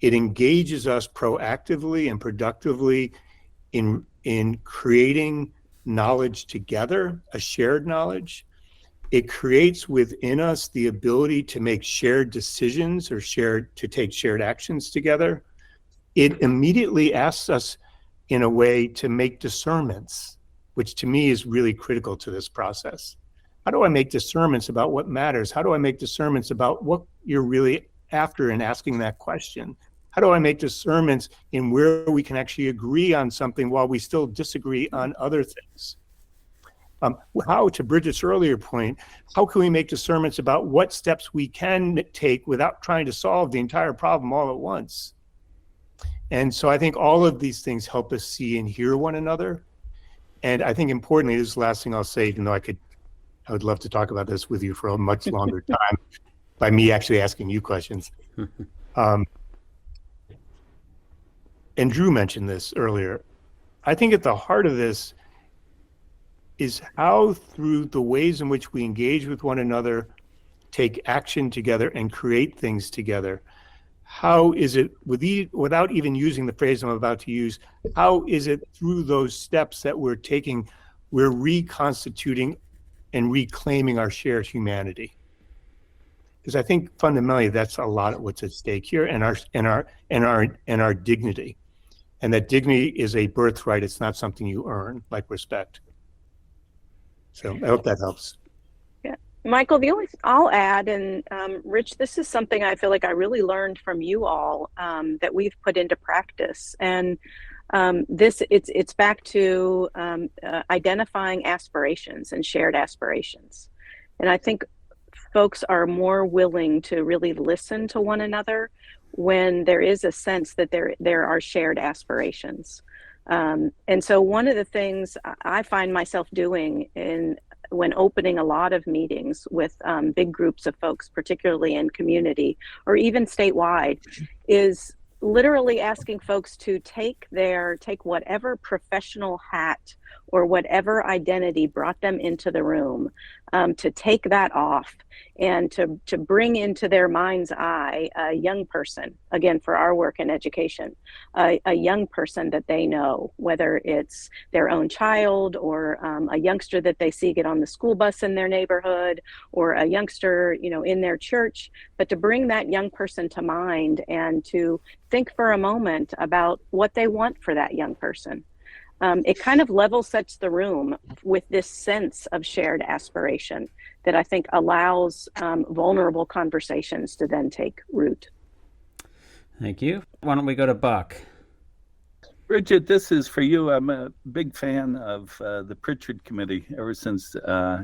It engages us proactively and productively in creating knowledge together, a shared knowledge. It creates within us the ability to make shared decisions or to take shared actions together. It immediately asks us in a way to make discernments, which to me is really critical to this process. How do I make discernments about what matters? How do I make discernments about what you're really after in asking that question? How do I make discernments in where we can actually agree on something while we still disagree on other things? How, to Bridget's earlier point, how can we make discernments about what steps we can take without trying to solve the entire problem all at once? And so I think all of these things help us see and hear one another. And I think importantly, this is the last thing I'll say, even though I would love to talk about this with you for a much longer time by me actually asking you questions. And Drew mentioned this earlier. I think at the heart of this is how, through the ways in which we engage with one another, take action together and create things together, how is it, without even using the phrase I'm about to use, how is it through those steps that we're taking, we're reconstituting and reclaiming our shared humanity? Because I think fundamentally that's a lot of what's at stake here, and our dignity. And that dignity is a birthright. It's not something you earn, like respect. So I hope that helps. Yeah, Michael, the only I'll add, and Rich, this is something I feel like I really learned from you all that we've put into practice. And it's back to identifying aspirations and shared aspirations. And I think folks are more willing to really listen to one another when there is a sense that there are shared aspirations. And so one of the things I find myself doing when opening a lot of meetings with big groups of folks, particularly in community or even statewide, is literally asking folks to take whatever professional hat or whatever identity brought them into the room, to take that off and to bring into their mind's eye a young person, again, for our work in education, a young person that they know, whether it's their own child or a youngster that they see get on the school bus in their neighborhood, or a youngster, in their church, but to bring that young person to mind and to think for a moment about what they want for that young person. It kind of level sets the room with this sense of shared aspiration that I think allows vulnerable conversations to then take root. Thank you. Why don't we go to Buck? Bridget, this is for you. I'm a big fan of the Pritchard Committee ever since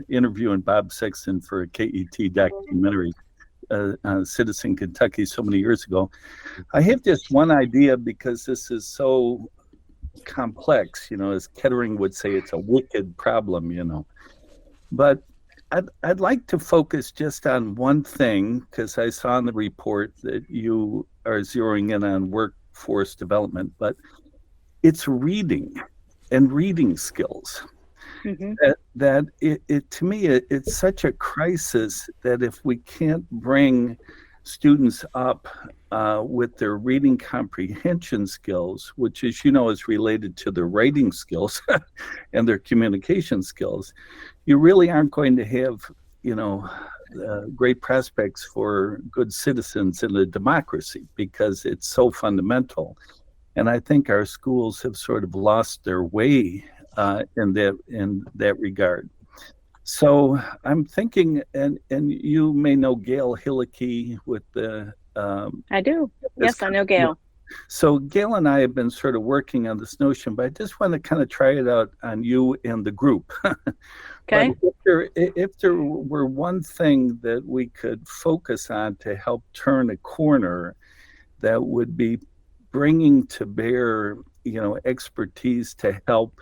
interviewing Bob Sexton for a KET documentary, Citizen Kentucky, so many years ago. I have just one idea, because this is so complex, as Kettering would say, it's a wicked problem, But I'd like to focus just on one thing, because I saw in the report that you are zeroing in on workforce development, but it's reading and reading skills. Mm-hmm. That to me, it's such a crisis that if we can't bring students up with their reading comprehension skills, which, as you know, is related to their writing skills and their communication skills, you really aren't going to have, great prospects for good citizens in a democracy, because it's so fundamental. And I think our schools have sort of lost their way in that regard. So I'm thinking, and you may know Gail Hillicky with the... I do. Yes, I know Gail. So Gail and I have been sort of working on this notion, but I just want to kind of try it out on you and the group. Okay. If there were one thing that we could focus on to help turn a corner, that would be bringing to bear, expertise to help.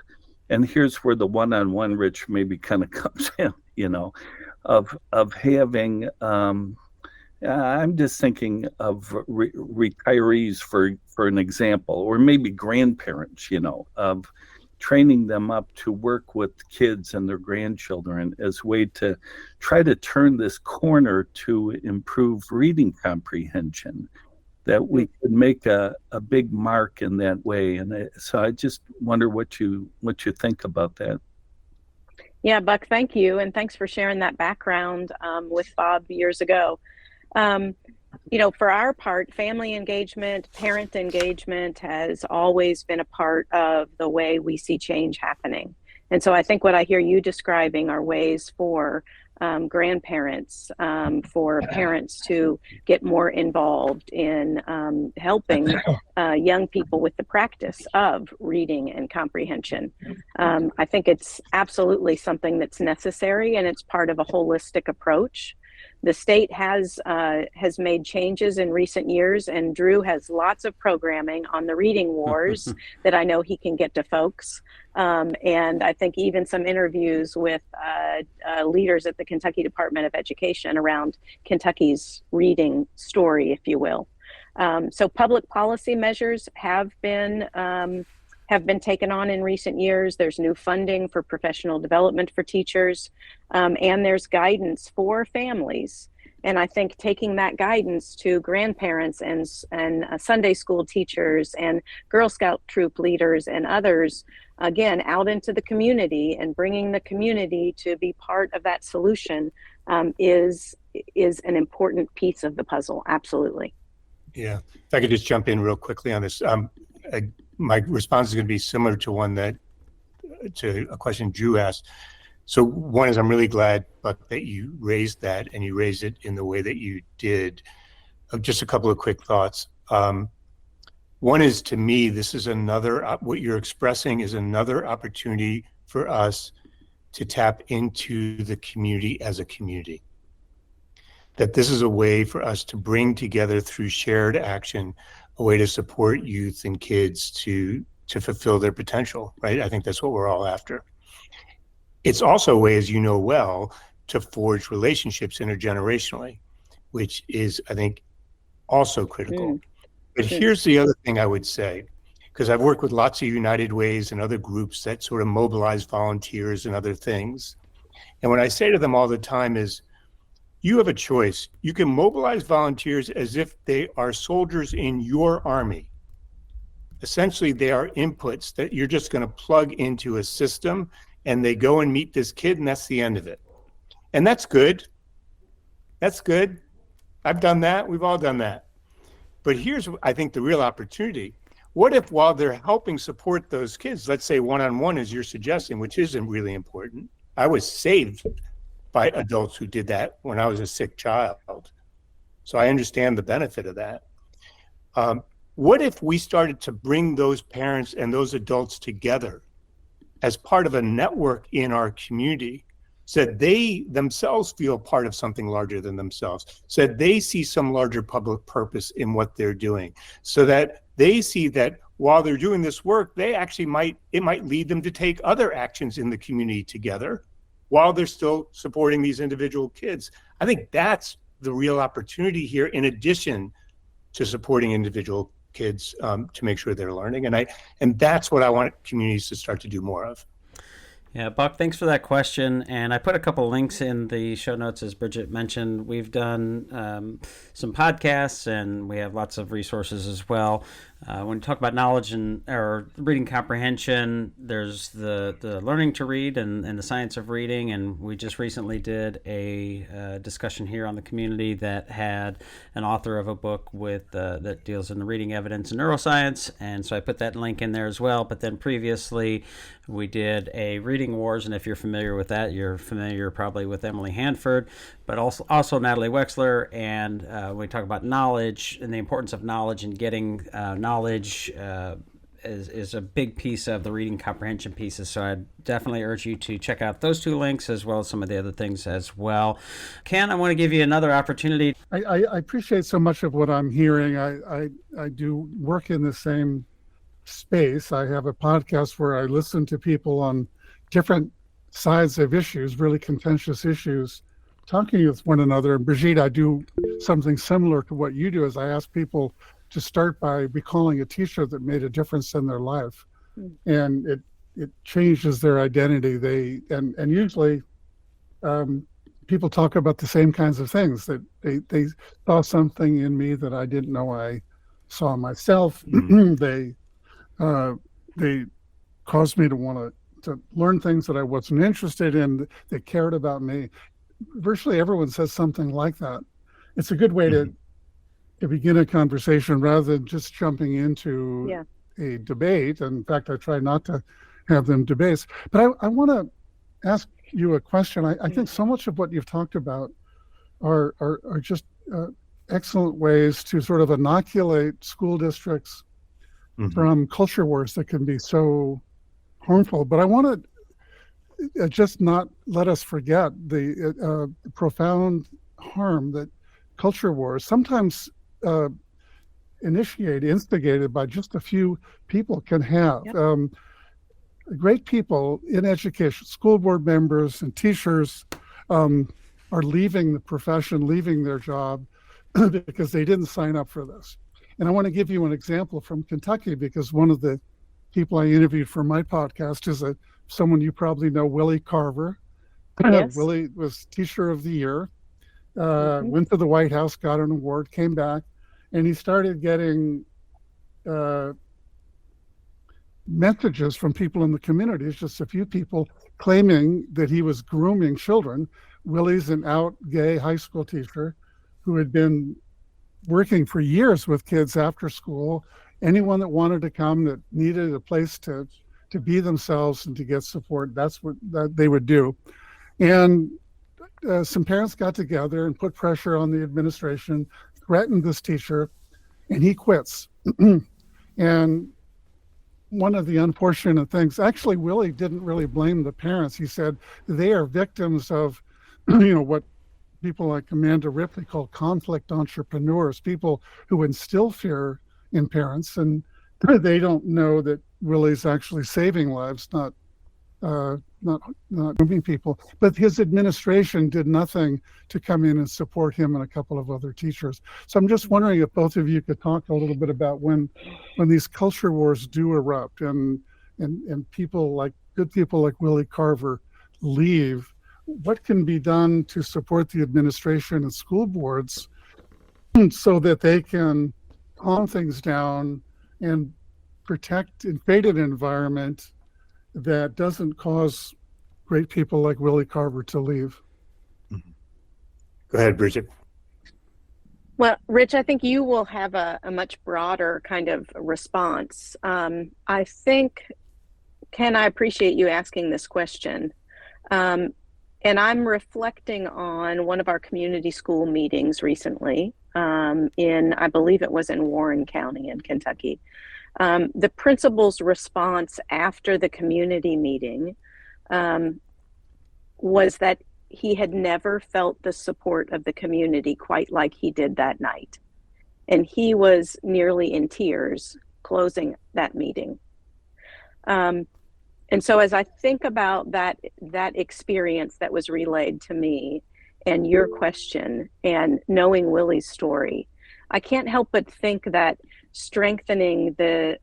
And here's where the one-on-one, Rich, maybe kind of comes in, of having, I'm just thinking of retirees for an example, or maybe grandparents, of training them up to work with kids and their grandchildren as a way to try to turn this corner to improve reading comprehension, that we could make a big mark in that way. And so I just wonder what you think about that. Yeah, Buck, thank you. And thanks for sharing that background with Bob years ago. For our part, family engagement, parent engagement has always been a part of the way we see change happening. And so I think what I hear you describing are ways for grandparents, for parents to get more involved in helping young people with the practice of reading and comprehension. I think it's absolutely something that's necessary, and it's part of a holistic approach. The state has made changes in recent years, and Drew has lots of programming on the reading wars that I know he can get to folks. And I think even some interviews with leaders at the Kentucky Department of Education around Kentucky's reading story, if you will. So public policy measures have been taken on in recent years. There's new funding for professional development for teachers, and there's guidance for families. And I think taking that guidance to grandparents and Sunday school teachers and Girl Scout troop leaders and others, again, out into the community and bringing the community to be part of that solution is an important piece of the puzzle. Absolutely. Yeah. If I could just jump in real quickly on this. My response is going to be similar to to a question Drew asked. So one is, I'm really glad, Buck, that you raised that, and you raised it in the way that you did. Just a couple of quick thoughts. One is, to me, this is what you're expressing is another opportunity for us to tap into the community as a community. That this is a way for us to bring together through shared action, a way to support youth and kids to fulfill their potential, right? I think that's what we're all after. It's also a way, as you know well, to forge relationships intergenerationally, which is, I think, also critical. But here's the other thing I would say, because I've worked with lots of United Ways and other groups that sort of mobilize volunteers and other things. And what I say to them all the time is, you have a choice. You can mobilize volunteers as if they are soldiers in your army. Essentially, they are inputs that you're just going to plug into a system, and they go and meet this kid, and that's the end of it. And that's good. That's good. I've done that. We've all done that. But here's, I think, the real opportunity. What if while they're helping support those kids, let's say one-on-one, as you're suggesting, which isn't really important. I was saved by adults who did that when I was a sick child. So I understand the benefit of that. What if we started to bring those parents and those adults together as part of a network in our community, so that they themselves feel part of something larger than themselves, so that they see some larger public purpose in what they're doing, so that they see that while they're doing this work, they actually it might lead them to take other actions in the community together while they're still supporting these individual kids. I think that's the real opportunity here, in addition to supporting individual kids to make sure they're learning. And that's what I want communities to start to do more of. Yeah, Buck, thanks for that question. And I put a couple links in the show notes, as Bridget mentioned. We've done some podcasts, and we have lots of resources as well. When you talk about knowledge or reading comprehension, there's the learning to read and the science of reading. And we just recently did a discussion here on the community that had an author of a book with that deals in the reading evidence and neuroscience. And so I put that link in there as well. But then previously, we did a reading wars. And if you're familiar with that, you're familiar probably with Emily Hanford, but also Natalie Wexler. And we talk about knowledge and the importance of knowledge and getting knowledge is a big piece of the reading comprehension pieces. So I definitely urge you to check out those two links, as well as some of the other things as well. Ken, I want to give you another opportunity. I appreciate so much of what I'm hearing. I do work in the same space. I have a podcast where I listen to people on different sides of issues, really contentious issues, talking with one another. And Brigitte, I do something similar to what you do, is I ask people to start by recalling a teacher that made a difference in their life, and it changes their identity. And usually people talk about the same kinds of things, that they saw something in me that I didn't know I saw myself. They caused me to want to learn things that I wasn't interested in. They cared about me. Virtually everyone says something like that. It's a good way to begin a conversation rather than just jumping into a debate. And in fact, I try not to have them debates. But I want to ask you a question. I think so much of what you've talked about are just excellent ways to sort of inoculate school districts from culture wars that can be so harmful. But I want to just not let us forget the profound harm that culture wars, sometimes instigated by just a few people, can have. Great people in education, school board members and teachers, are leaving the profession, leaving their job because they didn't sign up for this. And I want to give you an example from Kentucky, because one of the people I interviewed for my podcast is someone you probably know, Willie Carver. Yes. Willie was Teacher of the Year, went to the White House, got an award, came back, and he started getting messages from people in the community. It's just a few people claiming that he was grooming children. Willie's an out gay high school teacher who had been working for years with kids after school. Anyone that wanted to come, that needed a place to be themselves and to get support, that's what they would do. And some parents got together and put pressure on the administration, threatened this teacher, and he quits. And one of the unfortunate things, actually, Willie didn't really blame the parents. He said they are victims of, what people like Amanda Ripley call conflict entrepreneurs, people who instill fear in parents, and they don't know that Willie's actually saving lives, not not grooming people, but his administration did nothing to come in and support him and a couple of other teachers. So I'm just wondering if both of you could talk a little bit about when these culture wars do erupt and good people like Willie Carver leave, what can be done to support the administration and school boards so that they can calm things down and protect and create an environment that doesn't cause great people like Willie Carver to leave? Go ahead, Bridget. Well, Rich, I think you will have a much broader kind of response. I think, Ken, I appreciate you asking this question. And I'm reflecting on one of our community school meetings recently I believe it was in Warren County in Kentucky. The principal's response after the community meeting was that he had never felt the support of the community quite like he did that night. And he was nearly in tears closing that meeting. And so as I think about that experience that was relayed to me and your question and knowing Willie's story, I can't help but think that strengthening the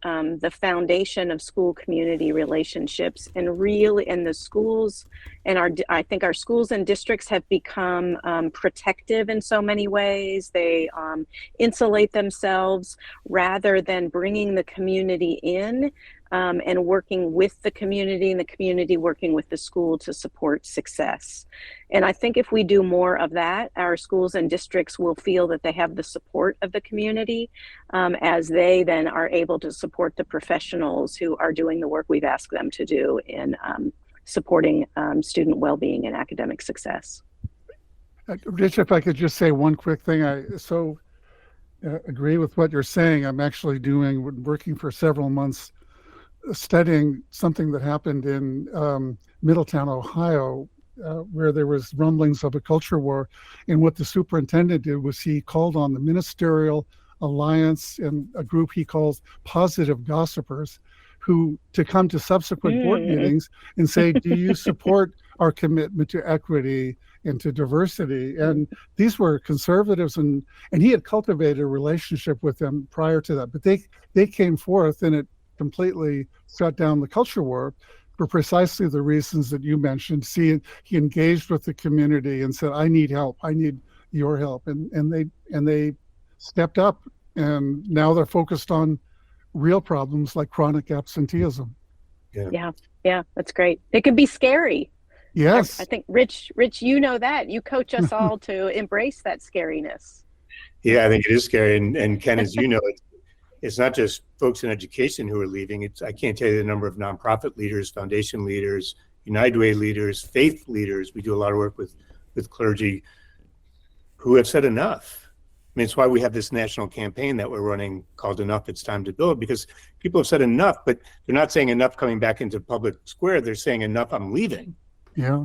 foundation of school community relationships and the schools and I think our schools and districts have become protective in so many ways. They insulate themselves rather than bringing the community in and working with the community and the community working with the school to support success. And I think if we do more of that, our schools and districts will feel that they have the support of the community as they then are able to support the professionals who are doing the work we've asked them to do in supporting student well-being and academic success. Rich, if I could just say one quick thing. I agree with what you're saying. I'm actually working for several months studying something that happened in Middletown, Ohio, where there was rumblings of a culture war. And what the superintendent did was he called on the Ministerial Alliance and a group he calls positive gossipers to come to subsequent board meetings and say, do you support our commitment to equity and to diversity? And these were conservatives, and he had cultivated a relationship with them prior to that. But they came forth, and it completely shut down the culture war for precisely the reasons that you mentioned. See, he engaged with the community and said, I need help. I need your help. And they stepped up, and now they're focused on real problems like chronic absenteeism. Yeah, that's great. It can be scary. Yes. I think Rich, you know that. You coach us all to embrace that scariness. Yeah, I think it is scary. And Ken, as you know, it's not just folks in education who are leaving. I can't tell you the number of nonprofit leaders, foundation leaders, United Way leaders, faith leaders. We do a lot of work with clergy who have said enough. I mean, it's why we have this national campaign that we're running called Enough, It's Time to Build, because people have said enough, but they're not saying enough coming back into public square. They're saying enough, I'm leaving. Yeah.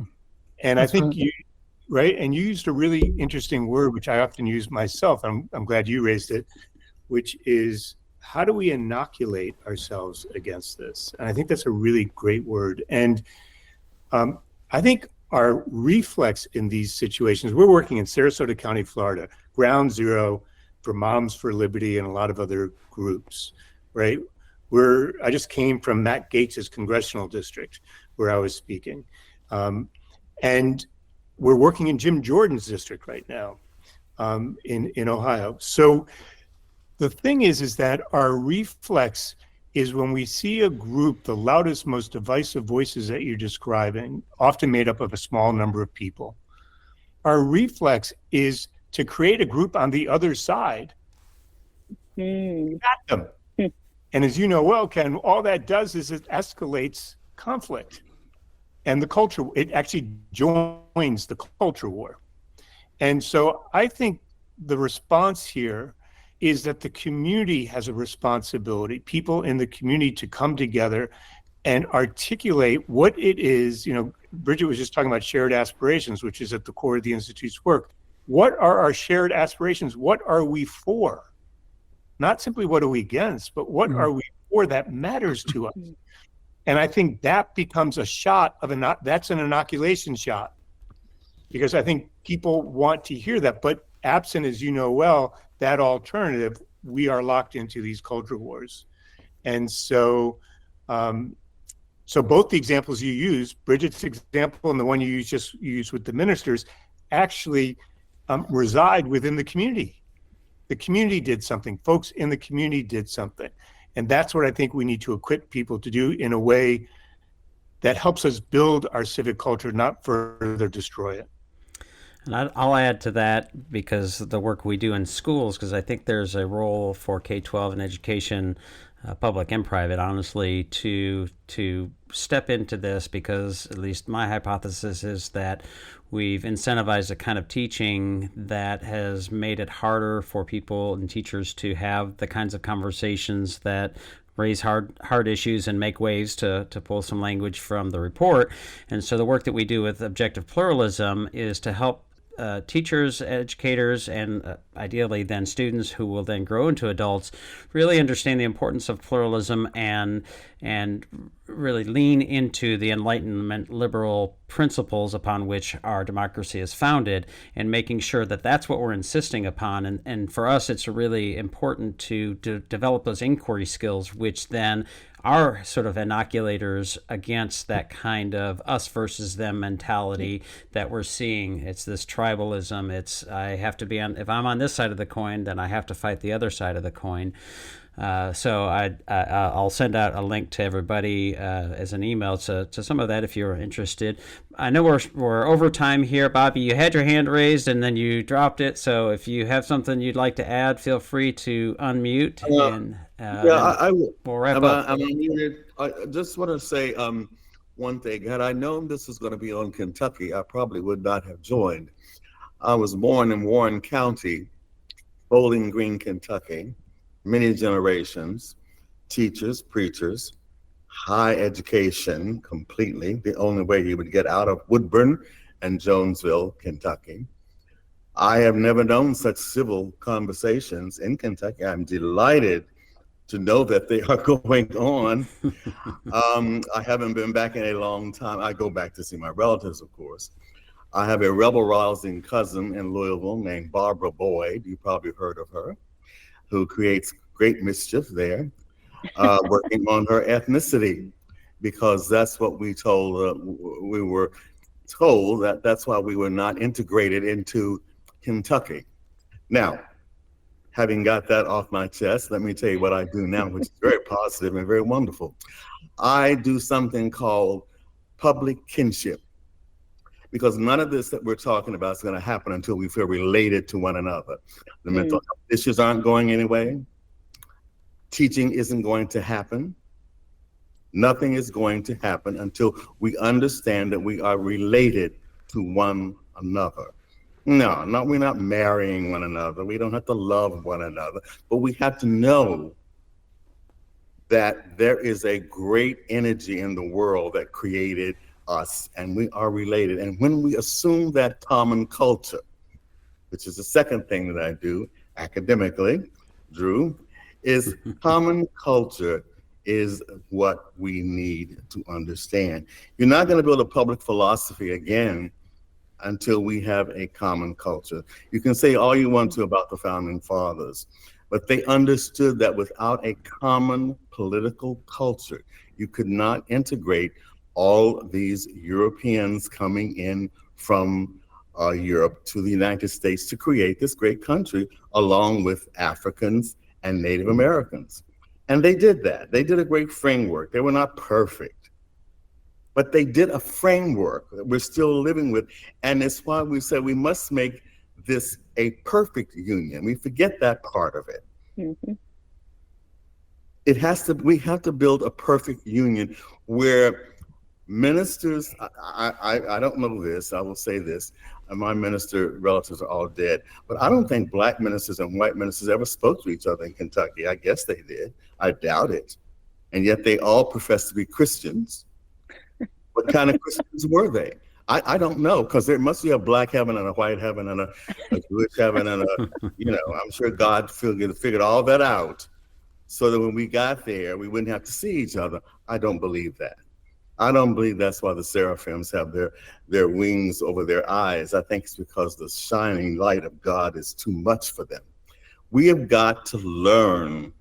And I think and you used a really interesting word, which I often use myself. I'm glad you raised it, which is, how do we inoculate ourselves against this? And I think that's a really great word. And I think our reflex in these situations, we're working in Sarasota County, Florida, ground zero for Moms for Liberty and a lot of other groups, right? I just came from Matt Gaetz's congressional district where I was speaking. And we're working in Jim Jordan's district right now in Ohio. So the thing is that our reflex is when we see a group, the loudest, most divisive voices that you're describing, often made up of a small number of people, our reflex is to create a group on the other side. Got them. And as you know well, Ken, all that does is it escalates conflict. And it actually joins the culture war. And so I think the response here is that the community has a responsibility, people in the community, to come together and articulate what it is. Bridget was just talking about shared aspirations, which is at the core of the Institute's work. What are our shared aspirations? What are we for? Not simply what are we against, but what are we for that matters to us? And I think that becomes a shot of that's an inoculation shot, because I think people want to hear that. But absent, as you know well, that alternative, we are locked into these culture wars. And so, so both the examples you use, Bridget's example and the one you use with the ministers, actually reside within the community. The community did something. Folks in the community did something. And that's what I think we need to equip people to do in a way that helps us build our civic culture, not further destroy it. And I'll add to that, because the work we do in schools, because I think there's a role for K-12 in education, public and private, honestly, to step into this, because at least my hypothesis is that we've incentivized a kind of teaching that has made it harder for people and teachers to have the kinds of conversations that raise hard issues and make waves, to pull some language from the report. And so the work that we do with objective pluralism is to help teachers, educators, and ideally then students who will then grow into adults really understand the importance of pluralism and really lean into the Enlightenment liberal principles upon which our democracy is founded, and making sure that that's what we're insisting upon. And for us, it's really important to develop those inquiry skills, which then are sort of inoculators against that kind of us versus them mentality that we're seeing. It's this tribalism. It's, I have to be on, if I'm on this side of the coin, then I have to fight the other side of the coin. So I'll send out a link to everybody as an email to some of that if you're interested. I know we're over time here. Bobby, you had your hand raised and then you dropped it. So if you have something you'd like to add, feel free to unmute. I will. We'll wrap up. I'm unmuted. I just want to say one thing. Had I known this was going to be on Kentucky, I probably would not have joined. I was born in Warren County, Bowling Green, Kentucky. Many generations, teachers, preachers, high education completely. The only way you would get out of Woodburn and Jonesville, Kentucky. I have never known such civil conversations in Kentucky. I'm delighted to know that they are going on. I haven't been back in a long time. I go back to see my relatives, of course. I have a rebel-rousing cousin in Louisville named Barbara Boyd. You probably heard of her, who creates great mischief there, working on her ethnicity, because that's what we were told that's why we were not integrated into Kentucky. Now, having got that off my chest, let me tell you what I do now, which is very positive and very wonderful. I do something called public kinship, because none of this that we're talking about is going to happen until we feel related to one another. The mental health issues aren't going anyway. Teaching isn't going to happen. Nothing is going to happen until we understand that we are related to one another. No, we're not marrying one another. We don't have to love one another, but we have to know that there is a great energy in the world that created us, and we are related. And when we assume that common culture, which is the second thing that I do academically, Drew, is common culture is what we need to understand. You're not going to build a public philosophy again until we have a common culture. You can say all you want to about the founding fathers, but they understood that without a common political culture, you could not integrate all these Europeans coming in from Europe to the United States to create this great country, along with Africans and Native Americans. And they did that. They did a great framework. They were not perfect, but they did a framework that we're still living with. And it's why we said we must make this a perfect union. We forget that part of it. Mm-hmm. We have to build a perfect union where ministers, I don't know this, I will say this, and my minister relatives are all dead, but I don't think black ministers and white ministers ever spoke to each other in Kentucky. I guess they did. I doubt it. And yet they all profess to be Christians. What kind of Christians were they? I don't know, because there must be a black heaven and a white heaven and a Jewish heaven and I'm sure God figured all that out so that when we got there, we wouldn't have to see each other. I don't believe that. I don't believe that's why the seraphims have their wings over their eyes. I think it's because the shining light of God is too much for them. We have got to learn,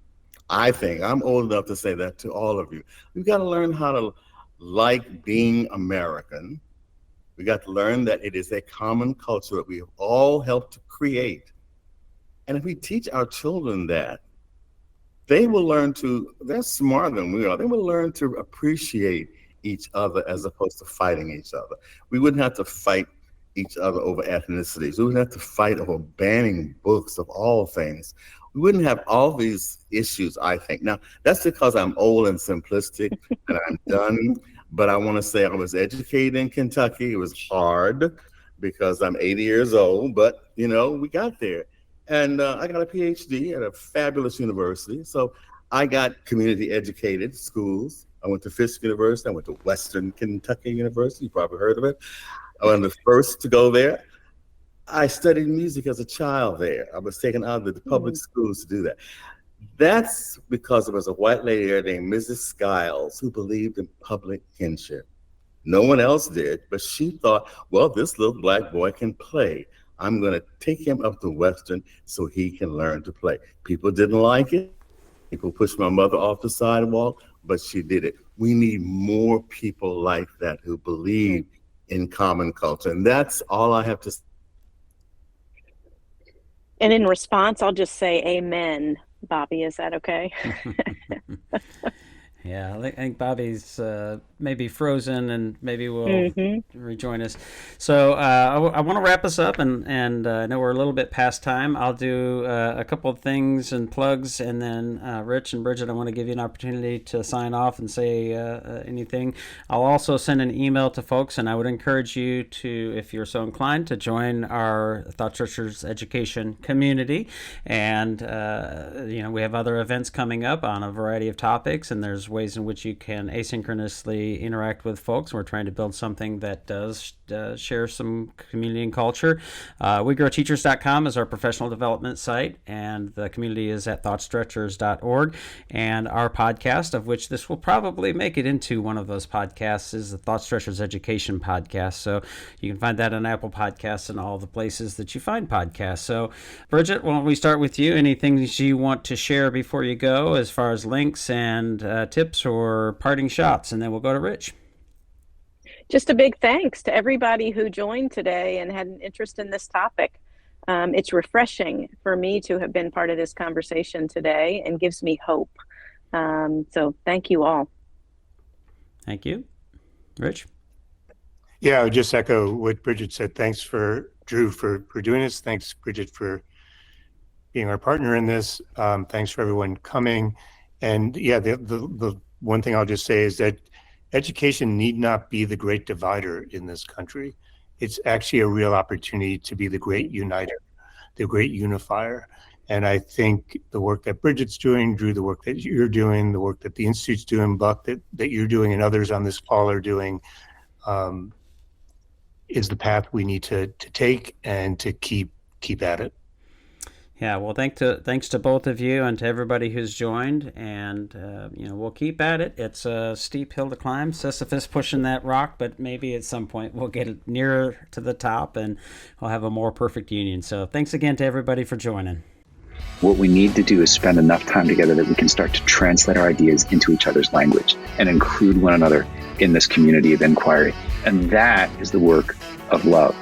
I think, I'm old enough to say that to all of you. We've got to learn how to like being American. We got to learn that it is a common culture that we have all helped to create. And if we teach our children that, they will learn they're smarter than we are, they will learn to appreciate each other as opposed to fighting each other. We wouldn't have to fight each other over ethnicities. We wouldn't have to fight over banning books of all things. We wouldn't have all these issues, I think. Now, that's because I'm old and simplistic and I'm done. But I want to say I was educated in Kentucky. It was hard because I'm 80 years old, but we got there. And I got a PhD at a fabulous university. So I got community educated schools. I went to Fisk University. I went to Western Kentucky University. You probably heard of it. I was the first to go there. I studied music as a child there. I was taken out of the public schools to do that. That's because there was a white lady there named Mrs. Skiles who believed in public kinship. No one else did, but she thought, well, this little black boy can play. I'm going to take him up to Western so he can learn to play. People didn't like it. People pushed my mother off the sidewalk, but she did it. We need more people like that who believe in common culture. And that's all I have to say. And in response, I'll just say amen. Bobby, is that okay? Yeah, I think Bobby's maybe frozen and maybe will rejoin us. So I want to wrap us up, and I know we're a little bit past time. I'll do a couple of things and plugs, and then Rich and Bridget, I want to give you an opportunity to sign off and say anything. I'll also send an email to folks, and I would encourage you to, if you're so inclined, to join our ThoughtStretchers Education Community. And we have other events coming up on a variety of topics, and there's ways in which you can asynchronously interact with folks. We're trying to build something that does share some community and culture. WeGrowTeachers.com is our professional development site, and the community is at ThoughtStretchers.org. And our podcast, of which this will probably make it into one of those podcasts, is the ThoughtStretchers Education Podcast. So you can find that on Apple Podcasts and all the places that you find podcasts. So Bridget, why don't we start with you? Anything that you want to share before you go as far as links and tips or parting shots, and then we'll go to Rich. Just a big thanks to everybody who joined today and had an interest in this topic. It's refreshing for me to have been part of this conversation today and gives me hope. So thank you all. Thank you. Rich? Yeah, I would just echo what Bridget said. Thanks for Drew for doing this. Thanks, Bridget, for being our partner in this. Thanks for everyone coming. And yeah, the one thing I'll just say is that education need not be the great divider in this country. It's actually a real opportunity to be the great uniter, the great unifier. And I think the work that Bridget's doing, Drew, the work that you're doing, the work that the Institute's doing, Buck, that you're doing and others on this call are doing, is the path we need to take and to keep at it. Yeah, well, thanks to both of you and to everybody who's joined, and we'll keep at it. It's a steep hill to climb, Sisyphus pushing that rock, but maybe at some point we'll get it nearer to the top and we'll have a more perfect union. So thanks again to everybody for joining. What we need to do is spend enough time together that we can start to translate our ideas into each other's language and include one another in this community of inquiry. And that is the work of love.